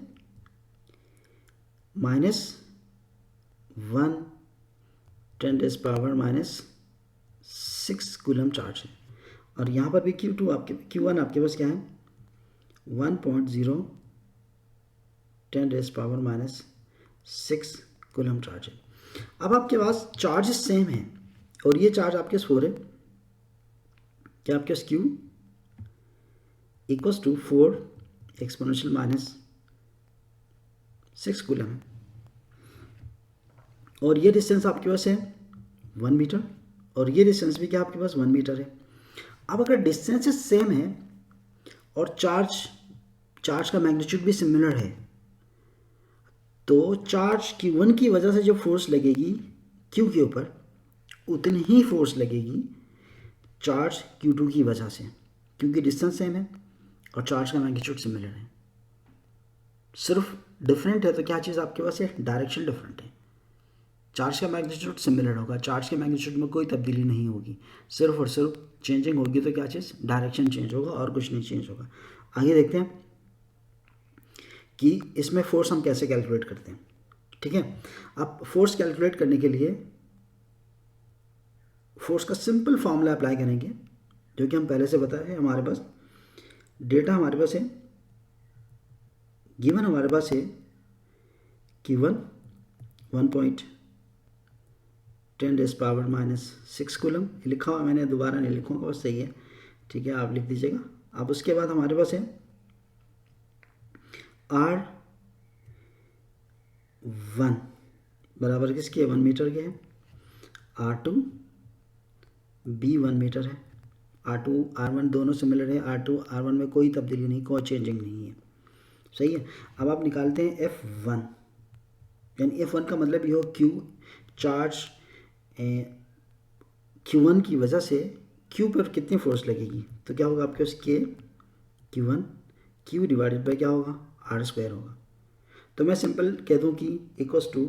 Speaker 1: -10⁻⁻⁶ कूलम चार्ज है और यहाँ पर भी Q1 आपके पास क्या है 1.0 10⁻⁻⁶ कूलम चार्ज है। अब आपके पास चार्जेस सेम हैं और ये चार्ज आपके पास 4 है, क्या आपके पास Q equals to 4 exponential -6 coulomb है और ये डिस्टेंस आपके पास है 1 मीटर और ये डिस्टेंस भी क्या आपके पास 1 मीटर है। अब अगर डिस्टेंसेस सेम है और चार्ज का मैग्नीट्यूड भी सिमिलर है तो चार्ज Q1 की वजह से जो फोर्स लगेगी Q के ऊपर उतनी ही फोर्स लगेगी चार्ज Q2 की वजह से, क्योंकि डिस्टेंस सेम है और चार्ज का मैग्नीट्यूड सिमिलर है। सिर्फ डिफरेंट है तो क्या चीज़ आपके पास है, डायरेक्शन डिफरेंट है। चार्ज का मैग्नीट्यूड सिमिलर होगा, चार्ज के मैग्नीट्यूड में कोई तब्दीली नहीं होगी, सिर्फ और सिर्फ चेंजिंग होगी तो क्या चीज़, डायरेक्शन चेंज होगा और कुछ नहीं चेंज होगा। आगे देखते हैं कि इसमें फोर्स हम कैसे कैलकुलेट करते हैं। ठीक है, अब फोर्स कैलकुलेट करने के लिए फोर्स का सिंपल फॉर्मूला अप्लाई करेंगे, जो कि हम पहले से बताए हैं। हमारे पास डेटा हमारे पास है, गिवन हमारे पास है कि 1.10⁻⁻⁶ कूलम, लिखा हुआ मैंने, दोबारा नहीं लिखूँगा, बस सही है, ठीक है, आप लिख दीजिएगा। अब उसके बाद हमारे पास है R1 बराबर किसके, 1 मीटर के है, R2 भी 1 मीटर है, R2 R1 दोनों सिमिलर है, R2 R1 में कोई तब्दीली नहीं, कोई चेंजिंग नहीं है, सही है। अब आप निकालते हैं F1, यानी F1 का मतलब ये हो Q, चार्ज Q1 की वजह से Q पर कितनी फोर्स लगेगी, तो क्या होगा आपके पास K Q1 Q divided by क्या होगा, R² होगा। तो मैं सिंपल कह दूं कि इक्वल्स टू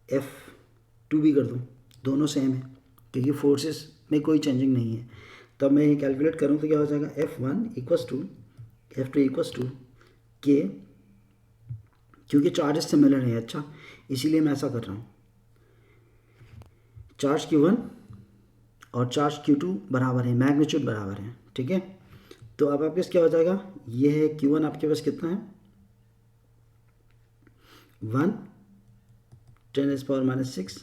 Speaker 1: F2 भी कर दूं, दोनों सेम है क्योंकि फोर्सेस में कोई चेंजिंग नहीं है। तो अब मैं ये कैलकुलेट करूं तो क्या हो जाएगा, F1 equals to F2 equals to K, क्योंकि चार्जेस सिमिलर है, अच्छा इसीलिए मैं ऐसा कर रहा हूँ। चार्ज Q1 और चार्ज Q2 बराबर है, मैग्नीट्यूड बराबर है, ठीक है। तो अब आपके पास क्या हो जाएगा, ये है Q1 आपके पास कितना है, 1×10⁻⁻⁶,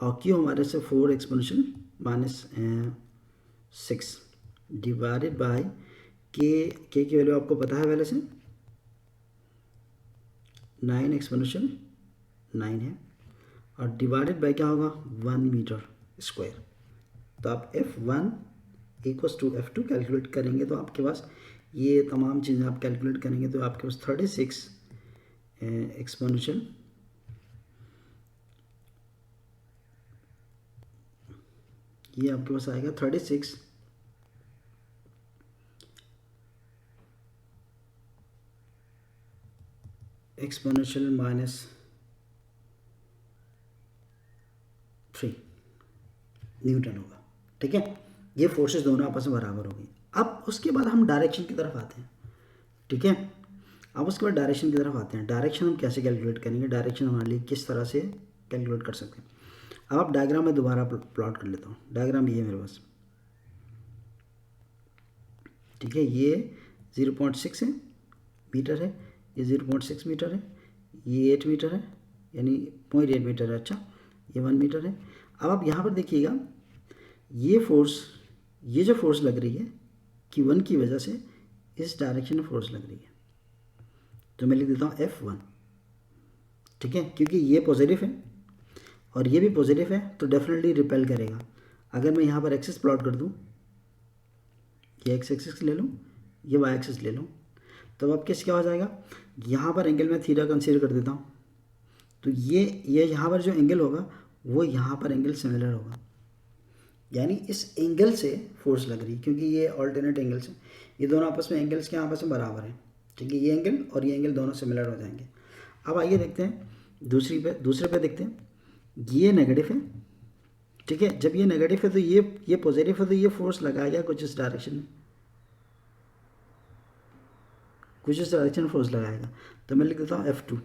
Speaker 1: और Q हमारे से 4×−6 डिवाइडेड बाय के की वैल्यू आपको पता है पहले से, 9×9 है, और डिवाइडेड बाय क्या होगा, 1 मीटर स्क्वायर। तो आप F1 equals to F2 calculate करेंगे तो आपके पास ये तमाम चीज़ें आप कैलकुलेट करेंगे तो आपके पास 36 एक्सपोनेंशियल ये आपके पास आएगा 36 एक्सपोनेंशियल -3 न्यूटन होगा, ठीक है। ये फोर्सेस दोनों आपस में बराबर होगी। अब उसके बाद हम डायरेक्शन की तरफ आते हैं, ठीक है। अब उसके बाद डायरेक्शन की तरफ आते हैं। डायरेक्शन हम कैसे कैलकुलेट करेंगे, डायरेक्शन हमारे लिए किस तरह से कैलकुलेट कर सकते हैं। अब आप डायग्राम में दोबारा प्लॉट कर लेता हूँ। डायग्राम ये है मेरे पास, ठीक है। ये 0.6 है मीटर है, ये 0.6 मीटर है, ये 8 मीटर है, यानी 0.8 मीटर है, अच्छा ये 1 मीटर है। अब आप यहाँ पर देखिएगा, ये फोर्स, ये जो फोर्स लग रही है Q1 की वजह से इस डायरेक्शन में फोर्स लग रही है, तो मैं लिख देता हूँ F1, ठीक है। क्योंकि ये पॉजिटिव है और ये भी पॉजिटिव है तो डेफिनेटली रिपेल करेगा। अगर मैं यहाँ पर एक्सिस प्लॉट कर दूँ, ये एक्स एक्सिस ले लूँ, ये वाई एक्सिस ले लूँ, तो अब किस क्या हो जाएगा, यहाँ पर एंगल में थीटा कंसीडर कर देता हूँ, तो ये यहाँ पर जो एंगल होगा वो यहाँ पर एंगल सिमिलर होगा, यानी इस एंगल से फोर्स लग रही है, क्योंकि ये ऑल्टरनेट एंगल्स हैं, ये दोनों आपस में एंगल्स के आपस में बराबर हैं, ठीक है। ये एंगल और ये एंगल दोनों सिमिलर हो जाएंगे। अब आइए देखते हैं दूसरे पे देखते हैं, ये नेगेटिव है, ठीक है। जब ये नेगेटिव है तो ये पॉजिटिव है, तो ये फोर्स लगाएगा कुछ इस डायरेक्शन में, कुछ इस डायरेक्शन में फोर्स लगाएगा, तो मैं लिख देता हूँ F2,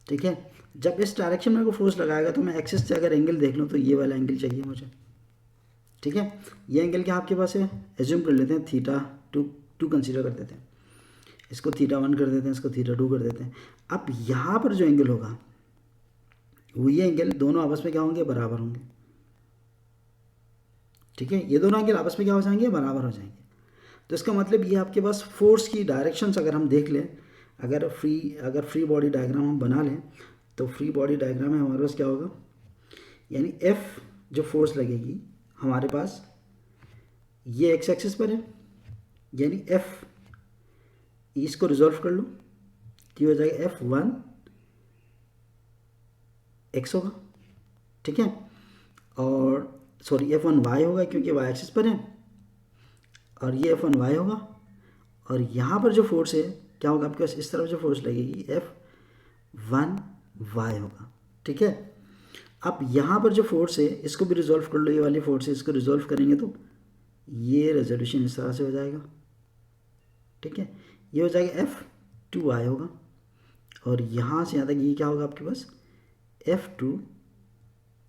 Speaker 1: ठीक है। जब इस डायरेक्शन में को फोर्स लगाएगा तो मैं एक्सिस से अगर एंगल देख लूँ तो ये वाला एंगल चाहिए मुझे, ठीक है। ये एंगल क्या आपके पास है, एज्यूम कर लेते हैं θ2 कंसीडर कर देते हैं, इसको θ1 कर देते हैं, इसको θ2 कर देते हैं। अब यहाँ पर जो एंगल होगा वो ये एंगल दोनों आपस में क्या होंगे, बराबर होंगे, ठीक है। ये दोनों एंगल आपस में क्या हो जाएंगे, बराबर हो जाएंगे। तो इसका मतलब ये आपके पास फोर्स की डायरेक्शंस अगर हम देख लें, अगर फ्री बॉडी डायग्राम हम बना लें, तो फ्री बॉडी डायग्राम में हमारे पास क्या होगा, यानी F जो फोर्स लगेगी हमारे पास ये एक्स एक्सिस पर है, यानी F, इसको रिजॉल्व कर लो तो हो जाएगा F1 x होगा, ठीक है। और सॉरी F1 y होगा क्योंकि y एक्सिस पर है, और ये F1 y होगा, और यहाँ पर जो फोर्स है क्या होगा आपके पास, इस तरफ जो फोर्स लगेगी F1y होगा। ठीक है, अब यहाँ पर जो फोर्स है इसको भी रिजॉल्व कर लो, ये वाली फोर्स है इसको रिजॉल्व करेंगे तो ये रेजोल्यूशन इस तरह से हो जाएगा। ठीक है, ये हो जाएगा F2y होगा, और यहाँ से यहाँ तक ये क्या होगा आपके पास, F2y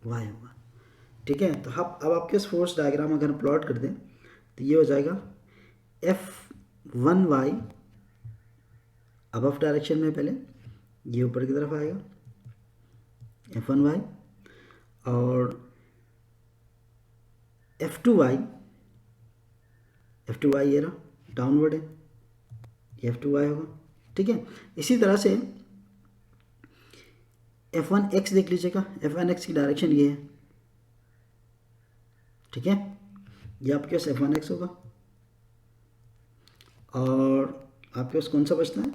Speaker 1: होगा। ठीक है, तो अब आपके पास फोर्स डायग्राम अगर हम प्लॉट कर दें तो ये हो जाएगा F1y अबव डायरेक्शन में, पहले ये ऊपर की तरफ आएगा F1y, और F2y ये रहा डाउनवर्ड है, ये F2y होगा। ठीक है, इसी तरह से F1x देख लीजिएगा, F1x की डायरेक्शन ये है। ठीक है, ये आपके पास F1x होगा, और आपके पास कौन सा बचता है,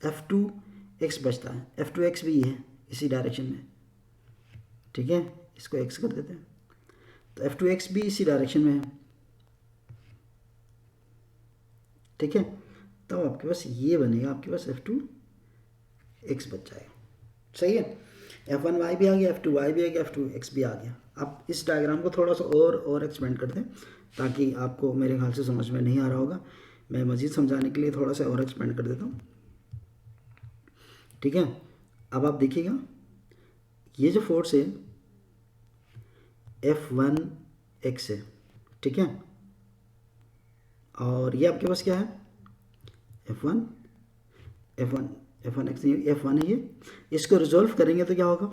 Speaker 1: F2x बचता है। F2x भी है इसी डायरेक्शन में। ठीक है, इसको x कर देते हैं, तो F2x भी इसी डायरेक्शन में है। ठीक है, तब आपके पास ये बनेगा, आपके पास F2x बच जाएगा। सही है, F1y भी आ गया, F2y भी आ गया, F2x भी आ गया। आप इस डायग्राम को थोड़ा सा और एक्सपेंड कर दें, ताकि आपको मेरे ख्याल से समझ में नहीं आ रहा होगा। मैं मज़ीद समझाने के लिए थोड़ा सा और एक्सपेंड कर देता हूँ। ठीक है, अब आप देखिएगा ये जो फोर्स है F1x है। ठीक है, और ये आपके पास क्या है, F1x नहीं, F1 है ये। इसको रिजॉल्व करेंगे तो क्या होगा,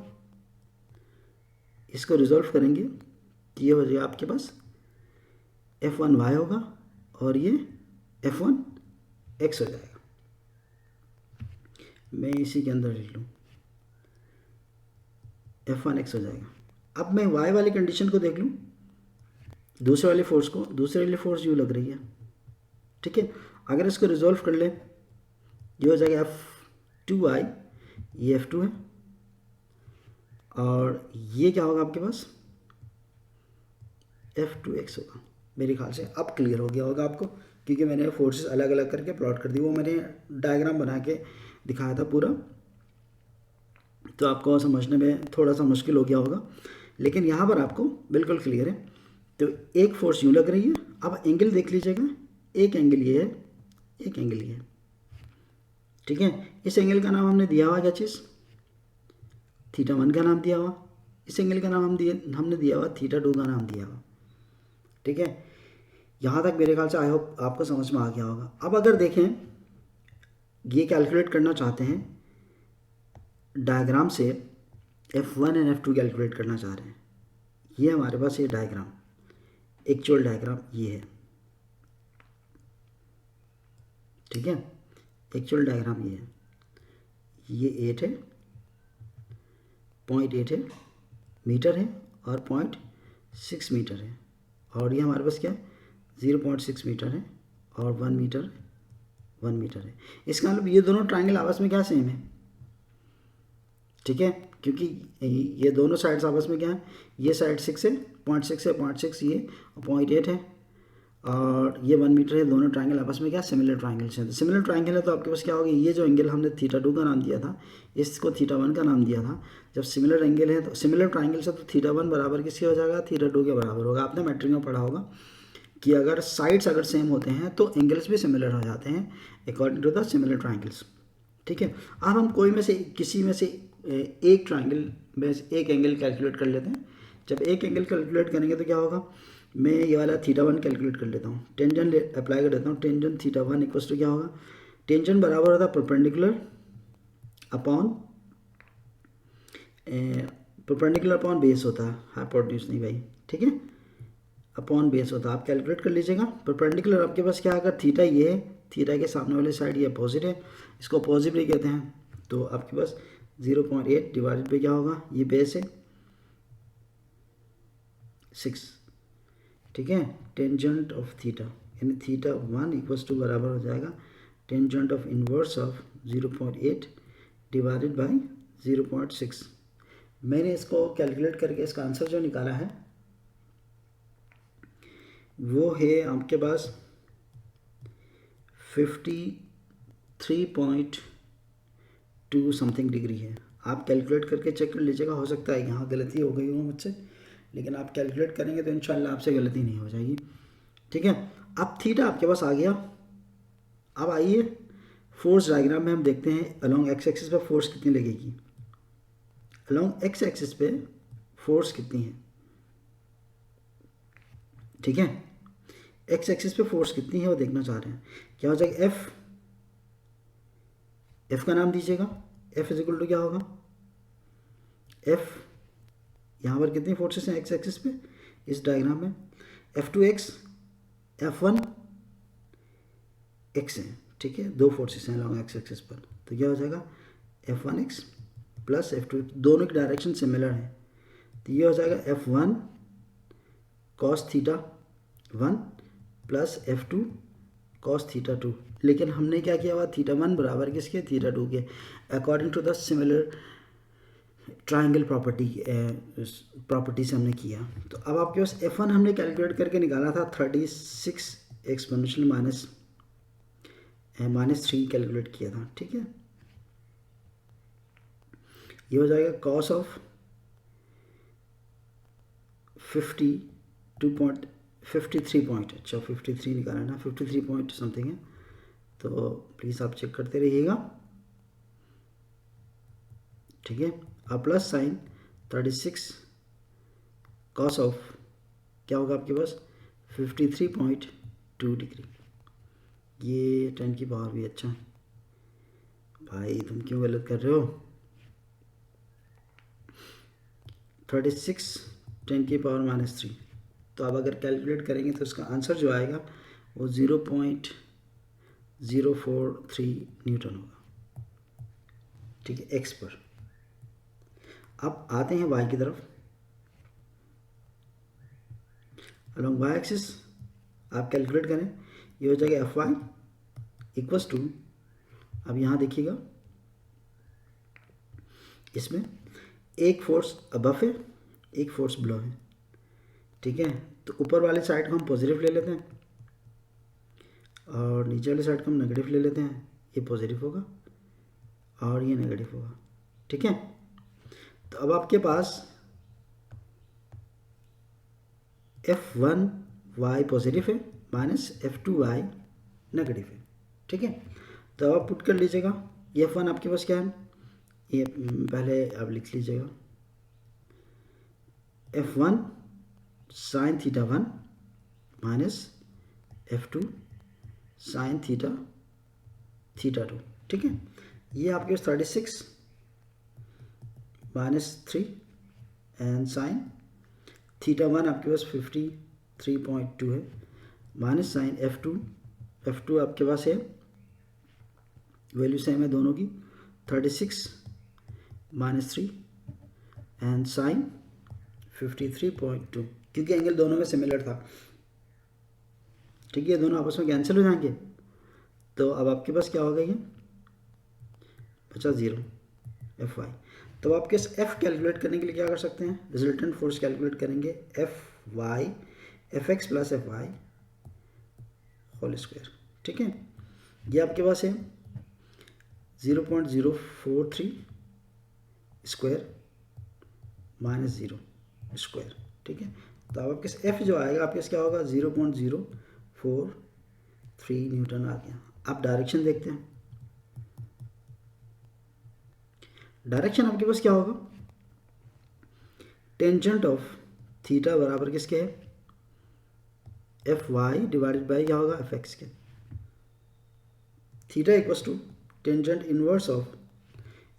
Speaker 1: इसको रिजॉल्व करेंगे तो ये हो जाएगा आपके पास F1y होगा, और ये F1x हो जाएगा। मैं इसी के अंदर लिख लूँ, F1x हो जाएगा। अब मैं y वाली कंडीशन को देख लूँ, दूसरे वाली फोर्स को, दूसरे वाली फोर्स यूँ लग रही है। ठीक है, अगर इसको रिजॉल्व कर ले, ये हो जाएगा F2y, ये F2 है, और ये क्या होगा आपके पास, F2x होगा। मेरे ख्याल से अब क्लियर हो गया होगा आपको, क्योंकि मैंने फोर्सेस अलग अलग करके प्लॉट कर दी, वो मैंने डायग्राम बना के दिखाया था पूरा, तो आपको समझने में थोड़ा सा मुश्किल हो गया होगा, लेकिन यहाँ पर आपको बिल्कुल क्लियर है। तो एक फोर्स यूँ लग रही है। अब एंगल देख लीजिएगा, एक एंगल ये है, एक एंगल ये है। ठीक है, इस एंगल का नाम हमने दिया हुआ क्या चीज़, θ1 का नाम दिया हुआ। इस एंगल का नाम हमने दिया हुआ θ2 का नाम दिया हुआ। ठीक है, यहाँ तक मेरे ख्याल से आई होप आपको समझ में आ गया होगा। अब अगर देखें, ये कैलकुलेट करना चाहते हैं डायग्राम से, F1 एंड F2 कैलकुलेट करना चाह रहे हैं, ये हमारे पास ये डायग्राम, एक्चुअल डायग्राम ये है। ठीक है, एक्चुअल डायग्राम ये है, ये 8 है, 0.8 है मीटर है, और 0.6 मीटर है, और ये हमारे पास क्या है, 0.6 मीटर है, और 1 मीटर है। इसका मतलब ये दोनों ट्रायंगल आपस में क्या सेम है। ठीक है, क्योंकि ये दोनों साइड्स आपस में क्या है, ये साइड 6 है, 0.6 है, 0.6 ये, और 0.8 है, और ये 1 मीटर है। दोनों ट्रायंगल आपस में क्या, सिमिलर ट्रायंगल्स हैं। तो सिमिलर ट्रायंगल है तो आपके पास क्या होगा, ये जो एंगल हमने θ2 का नाम दिया था, इसको θ1 का नाम दिया था। जब सिमिलर एंगल है तो सिमिलर ट्रायंगल से, तो θ1 बराबर किसके हो जाएगा, θ2 के बराबर होगा। आपने मैट्रिक में पढ़ा होगा कि अगर साइड्स अगर सेम होते हैं तो एंगल्स भी सिमिलर हो जाते हैं according to the similar triangles. ठीक है, अब हम कोई में से किसी में से एक ट्रायंगल में एक एंगल कैलकुलेट कर लेते हैं। जब एक एंगल कैलकुलेट करेंगे तो क्या होगा, मैं ये वाला θ1 कैलकुलेट कर लेता हूँ, टेंजेंट अप्लाई कर देता हूँ। टेंजेंट θ1 इक्वल्स टू क्या होगा, टेंजेंट बराबर होता है परपेंडिकुलर अपॉन बेस होता है, हाइपोटेन्यूज नहीं भाई। ठीक है, अपॉन बेस होता है, आप कैलकुलेट कर लीजिएगा। परपेंडिकुलर आपके पास क्या आएगा, थीटा ये है, थीटा के सामने वाले साइड ये अपोजिट है, इसको अपोजिट भी कहते हैं। तो आपके पास 0.8 डिवाइडेड पे क्या होगा, ये बेस है 6। ठीक है, टेंजेंट ऑफ थीटा, यानी θ1 इक्वल्स टू बराबर हो जाएगा tangent of inverse of 0.8 divided by 0.6। मैंने इसको कैलकुलेट करके इसका आंसर जो निकाला है वो है आपके पास 3.2 समथिंग डिग्री है। आप कैलकुलेट करके चेक कर लीजिएगा, हो सकता है यहाँ गलती हो गई हो मुझसे, लेकिन आप कैलकुलेट करेंगे तो इंशाल्लाह आपसे गलती नहीं हो जाएगी। ठीक है, अब थीटा आपके पास आ गया। अब आइए फोर्स डायग्राम में हम देखते हैं अलोंग एक्स एक्सिस पे फोर्स कितनी लगेगी। अलोंग एक्स एक्सिस पे फोर्स कितनी है, ठीक है, एक्स एक्सिस पे फोर्स कितनी है वो देखना चाह रहे हैं। क्या हो जाएगा, एफ का नाम दीजिएगा। एफ इज इक्वल टू क्या होगा, एफ यहाँ पर कितनी फोर्सेस हैं एक्स एक्सिस पे इस डायग्राम में, F2x F1 x है, ठीक है, दो फोर्सेस हैं लॉन्ग एक्स एक्सिस पर। तो क्या हो जाएगा F1x प्लस F2, दोनों की डायरेक्शन सिमिलर है, तो ये हो जाएगा F1 cos theta 1 plus F2 cos theta 2। लेकिन हमने क्या किया हुआ, थीटा 1 बराबर किसके, थीटा 2 के, according to the similar triangle property से हमने किया। तो अब आपके पास F1 हमने कैलकुलेट करके निकाला था 36 एक्सपोनेंशियल -3 कैलकुलेट किया था, ठीक है। ये हो जाएगा कॉस ऑफ 53 पॉइंट, अच्छा 53 निकाला ना, 53 पॉइंट समथिंग है, तो प्लीज़ आप चेक करते रहिएगा, ठीक है। अब प्लस साइन 36 कॉस ऑफ क्या होगा आपके पास 53.2 डिग्री। ये 10 की पावर भी, अच्छा भाई तुम क्यों गलत कर रहे हो, 36 10 की पावर -3। तो अब अगर कैलकुलेट करेंगे तो इसका आंसर जो आएगा वो 0.043 न्यूटन होगा, ठीक है, एक्स पर। अब आते हैं वाई की तरफ। अलोंग वाई एक्सिस आप कैलकुलेट करें, ये हो जाएगा Fy इक्वल्स टू, अब यहाँ देखिएगा इसमें एक फोर्स अबव है, एक फोर्स बिलो है, ठीक है। तो ऊपर वाले साइड को हम पॉजिटिव ले लेते हैं और नीचे वाले साइड को हम नेगेटिव ले लेते हैं, ये पॉजिटिव होगा और ये नेगेटिव होगा, ठीक है। तो अब आपके पास F1y पॉजिटिव है माइनस F2y नेगेटिव है, ठीक है। तो अब आप पुट कर लीजिएगा, ये F1 आपके पास क्या है, ये पहले आप लिख लीजिएगा, F1 sine theta 1 minus F2 sine theta 2, ठीक है। ये आपके पास 36 -3 एंड साइन थीटा 1 आपके पास 53.2 है, माइनस साइन F2 आपके पास है, वैल्यू सेम है दोनों की, 36 -3 एंड साइन 53.2, क्योंकि एंगल दोनों में सिमिलर था, ठीक है, दोनों आपस में कैंसिल हो जाएंगे। तो अब आपके पास क्या होगा, ये बचा 0 Fy। तो आप किस F कैलकुलेट करने के लिए क्या कर सकते हैं, रिजल्टेंट फोर्स कैलकुलेट करेंगे, Fy Fx plus Fy whole square, ठीक है। ये आपके पास है 0.043 स्क्वायर माइनस 0 स्क्वायर, ठीक है। तो अब आपके F जो आएगा आपके क्या होगा 0.043 न्यूटन आ गया। आप डायरेक्शन देखते हैं, डायरेक्शन आपके पास क्या होगा, टेंजेंट ऑफ थीटा बराबर किसके है, Fy डिवाइडेड बाई क्या होगा Fx के, theta equals to tangent inverse of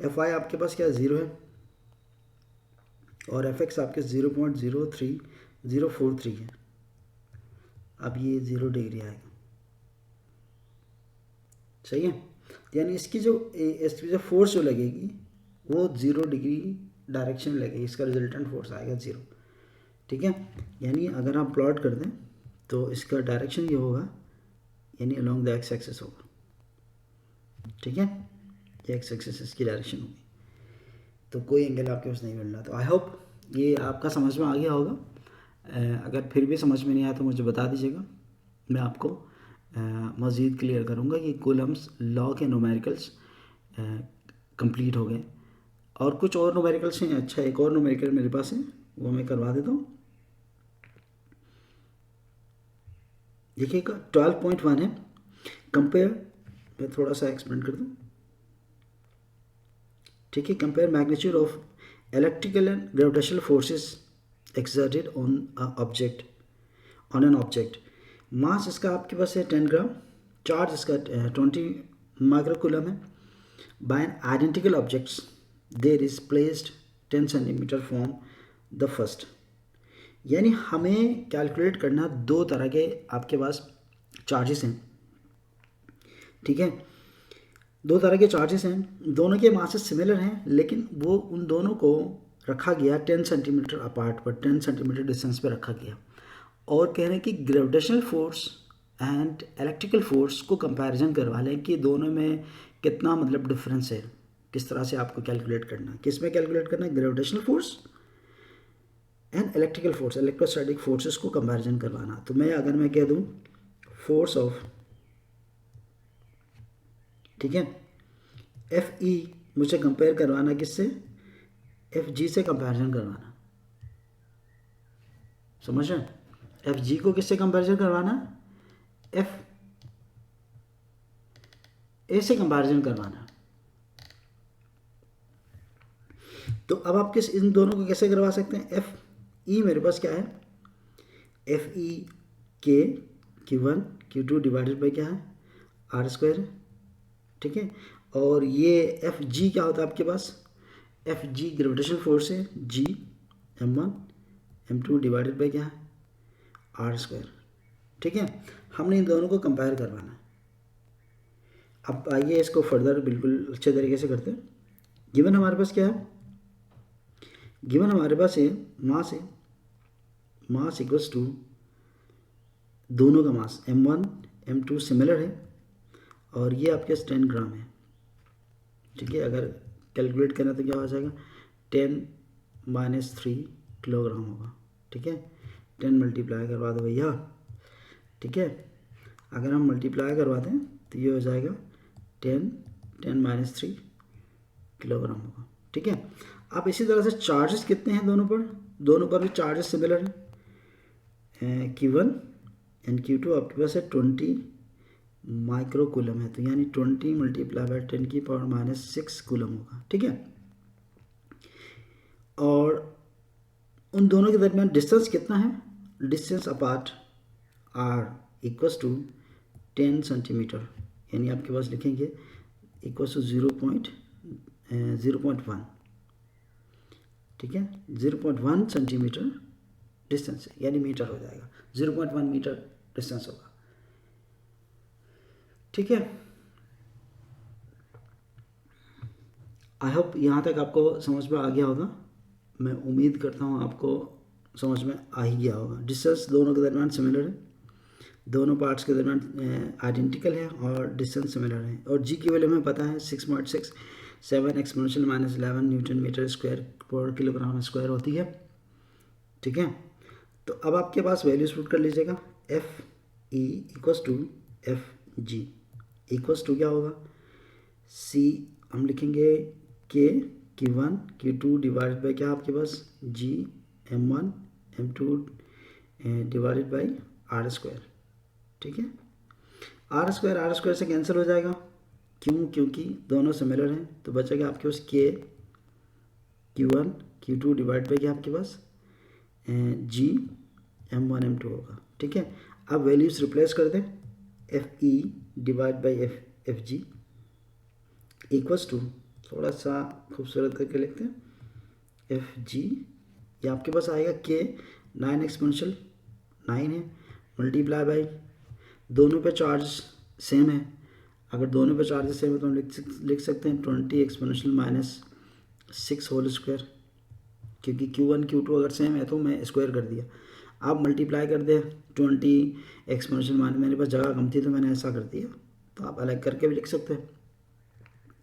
Speaker 1: Fy आपके पास क्या 0 है और Fx आपके 0.03043 है। अब ये 0 डिग्री आएगा, सही है, यानी इसकी जो फोर्स जो लगेगी वो 0 डिग्री डायरेक्शन में लगेगी, इसका रिजल्टेंट फोर्स आएगा 0, ठीक है। यानी अगर आप प्लॉट कर दें तो इसका डायरेक्शन ये होगा, यानी अलोंग द एक्स एक्सिस होगा, ठीक है, ये एक्स एक्सिस इसकी डायरेक्शन होगी, तो कोई एंगल आपके पास नहीं मिल रहा। तो आई होप ये आपका समझ में आ गया होगा, अगर फिर भी समझ में नहीं आया तो मुझे बता दीजिएगा, मैं आपको मज़ीद क्लियर करूँगा कि कूलम्स लॉ के न्यूमेरिकल्स कंप्लीट हो गए और कुछ और न्यूमेरिकल्स हैं। अच्छा, एक और न्यूमेरिकल मेरे पास है, वो मैं करवा देता हूँ। देखिएगा 12.1 है, कंपेयर, मैं थोड़ा सा एक्सप्लेन कर दूँ। ठीक है, compare magnitude of electrical and gravitational forces exerted on an object. Mass इसका आपके पास है 10 ग्राम, चार्ज इसका 20 माइक्रोकूलम है। By an identical objects there is placed 10 centimetre from the first. यानी हमें कैलकुलेट करना दो तरह के आपके पास चार्जेस हैं। ठीक है, दो तरह के चार्जेस हैं, दोनों के मासेस सिमिलर हैं, लेकिन वो उन दोनों को रखा गया 10 सेंटीमीटर अपार्ट पर, 10 सेंटीमीटर डिस्टेंस पर रखा गया। और कह रहे हैं कि gravitational force and electrical force को कंपैरिजन करवा लें कि दोनों में कितना मतलब डिफरेंस है, किस तरह से आपको कैलकुलेट करना है। किस में कैलकुलेट करना है? Gravitational force and electrical force, electrostatic forces को कंपैरिजन करवाना। तो मैं कह दूं फोर्स ऑफ, ठीक है, एफ ई मुझे कंपेयर करवाना किससे? एफ जी से कंपैरिजन करवाना। समझ रहे? एफ जी को किससे कंपैरिजन करवाना? एफ ए से कंपैरिजन करवाना। तो अब आप इन दोनों को कैसे करवा सकते हैं? एफ ई मेरे पास क्या है? एफ ई के Q1 Q2 डिवाइडेड बाई क्या है? आर स्क्वायर है। ठीक है, और ये एफ जी क्या होता है आपके पास? एफ जी ग्रेविटेशनल फोर्स है, G M1 M2 divided by क्या है? R square. ठीक है, हमने इन दोनों को कंपेयर करवाना है। अब आइए इसको फर्दर बिल्कुल अच्छे तरीके से करते हैं। गिवन हमारे पास क्या है? गिवन हमारे पास है मास इक्वल्स टू, दोनों का मास M1 M2 सिमिलर है और ये आपके 10 ग्राम है। ठीक है, अगर कैलकुलेट करना तो क्या हो जाएगा? 10 - 3 किलोग्राम होगा। ठीक है, 10 मल्टीप्लाई करवा दो भैया। ठीक है, अगर हम मल्टीप्लाई करवा दें तो ये हो जाएगा 10 - 3 किलोग्राम होगा। ठीक है, अब इसी तरह से चार्जेस कितने हैं दोनों पर भी चार्जेस सिमिलर हैं। Q1 एंड Q2 आपके पास है 20 माइक्रोकूलम है, तो यानी 20 मल्टीप्लाई बाय 10⁻⁻⁶ कूलम होगा। ठीक है, और उन दोनों के दरमियान डिस्टेंस कितना है? Distance apart R equals to 10 centimetre, यानी आपके पास लिखेंगे इक्वल्स टू 0.1। ठीक है, 0.1 सेंटीमीटर डिस्टेंस है, यानी मीटर हो जाएगा, 0.1 मीटर डिस्टेंस होगा। ठीक है, आई होप यहाँ तक आपको समझ में आ गया होगा। मैं उम्मीद करता हूँ आपको समझ में आ ही गया होगा। डिस्टेंस दोनों के दरमियान सिमिलर है, दोनों पार्ट्स के दरमियान आइडेंटिकल है और डिस्टेंस सिमिलर है। और जी की वैल्यू हमें पता है 6.67 एक्सपोनेंशियल -11 न्यूटन मीटर स्क्वायर पर किलोग्राम स्क्वायर होती है। ठीक है, तो अब आपके पास वैल्यूज पुट कर लीजिएगा। F E equals to F G equals to क्या होगा? सी हम लिखेंगे के Q1 Q2 डिवाइडेड बाई क्या आपके पास? G M1 M2 divided by R square. ठीक है, आर स्क्वायर से कैंसिल हो जाएगा। क्यों? क्योंकि दोनों सिमिलर हैं, तो बचेगा आपके पास के Q1 Q2 डिवाइड बाई क्या आपके पास? जी M1 M2 होगा। ठीक है, अब वैल्यूज रिप्लेस कर दें। F E divide by F G equals to, थोड़ा सा खूबसूरत करके लिखते हैं, एफ जी, ये आपके पास आएगा के 9 एक्सपोनेंशियल 9 है मल्टीप्लाई बाई, दोनों पे चार्ज सेम है। अगर दोनों पे चार्ज सेम है तो हम लिख सकते हैं 20 एक्सपोनेंशियल -6 होल स्क्वायर, क्योंकि Q1 Q2 अगर सेम है तो मैं स्क्वायर कर दिया। आप मल्टीप्लाई कर दे 20 एक्सपोनेंशियल मेरे पास जगह कम थी तो मैंने ऐसा कर दिया, तो आप अलग करके भी लिख सकते हैं।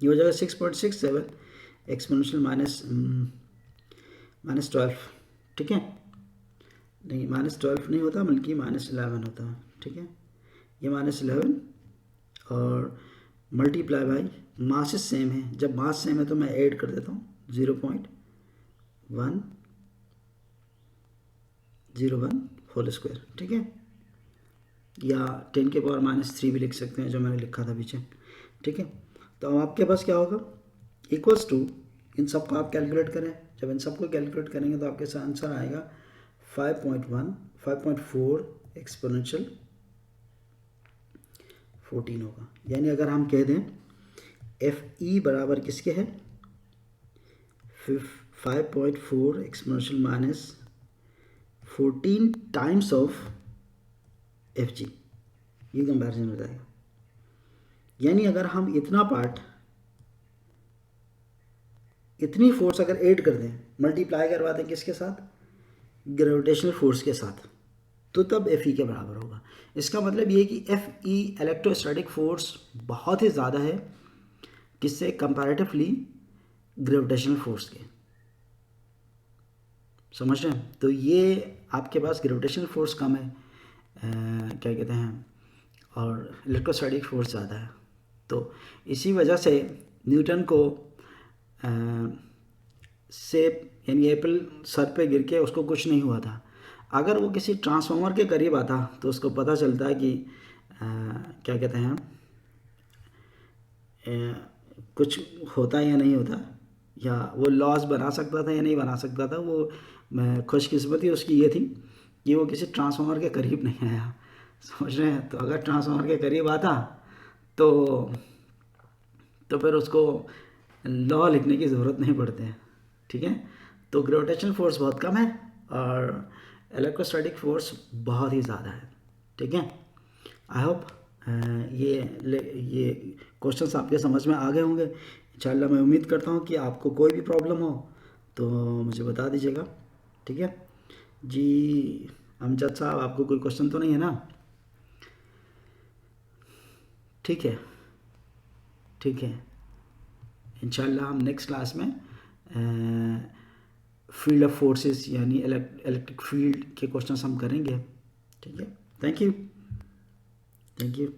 Speaker 1: ये हो जाएगा 6.67 एक्सपोनेंशियल -12। ठीक है, नहीं -12 नहीं होता बल्कि -11 होता है। ठीक है, ये -11 और मल्टीप्लाई बाई मासेस सेम है। जब मास सेम है तो मैं ऐड कर देता हूँ 0.101 होल स्क्वायर, ठीक है, या 10 के पावर -3 भी लिख सकते हैं जो मैंने लिखा था पीछे, ठीक है। तो अब आपके पास क्या होगा, इक्वल्स टू, इन सब को आप कैलकुलेट करें। जब इन सबको कैलकुलेट करेंगे तो आपके आंसर आएगा 5.4 एक्सपोनेंशियल 14 होगा। यानी अगर हम कह दें एफ ई बराबर किसके है, 5.4 exponential -14 times of F G, ये कंपैरिजन हो जाएगा। यानी अगर हम इतना पार्ट, इतनी फोर्स अगर ऐड कर दें, मल्टीप्लाई करवा दें किसके साथ, ग्रेविटेशनल फोर्स के साथ, तो तब एफ ई के बराबर होगा। इसका मतलब ये कि एफ ई इलेक्ट्रोस्टैटिक फोर्स बहुत ही ज़्यादा है किससे, कंपैरेटिवली ग्रेविटेशनल फोर्स के। समझ रहे हैं? तो ये आपके पास ग्रेविटेशनल फोर्स कम है, क्या कहते हैं, और इलेक्ट्रोस्टैटिक फोर्स ज़्यादा है। तो इसी वजह से न्यूटन को से यानी एप्पल सर पे गिर के उसको कुछ नहीं हुआ था। अगर वो किसी ट्रांसफार्मर के करीब आता तो उसको पता चलता है कि क्या कहते हैं, कुछ होता या नहीं होता, या वो लॉस बना सकता था या नहीं बना सकता था। वो खुशकिस्मती उसकी ये थी कि वो किसी ट्रांसफार्मर के करीब नहीं आया। समझ रहे हैं? तो अगर ट्रांसफार्मर के करीब आता तो फिर उसको लॉ लिखने की ज़रूरत नहीं पड़ती है, ठीक है। तो ग्रेविटेशनल फोर्स बहुत कम है और इलेक्ट्रोस्टैटिक फोर्स बहुत ही ज़्यादा है, ठीक है। आई होप ये क्वेश्चंस आपके समझ में आ गए होंगे। इंशाल्लाह मैं उम्मीद करता हूँ कि आपको कोई भी प्रॉब्लम हो तो मुझे बता दीजिएगा, ठीक है जी। अमजद साहब, आपको कोई क्वेश्चन तो नहीं है ना? ठीक है, ठीक है। इंशाल्लाह हम नेक्स्ट क्लास में फील्ड ऑफ फोर्सेस यानी इलेक्ट्रिक फील्ड के क्वेश्चंस हम करेंगे, ठीक है। Thank you, thank you.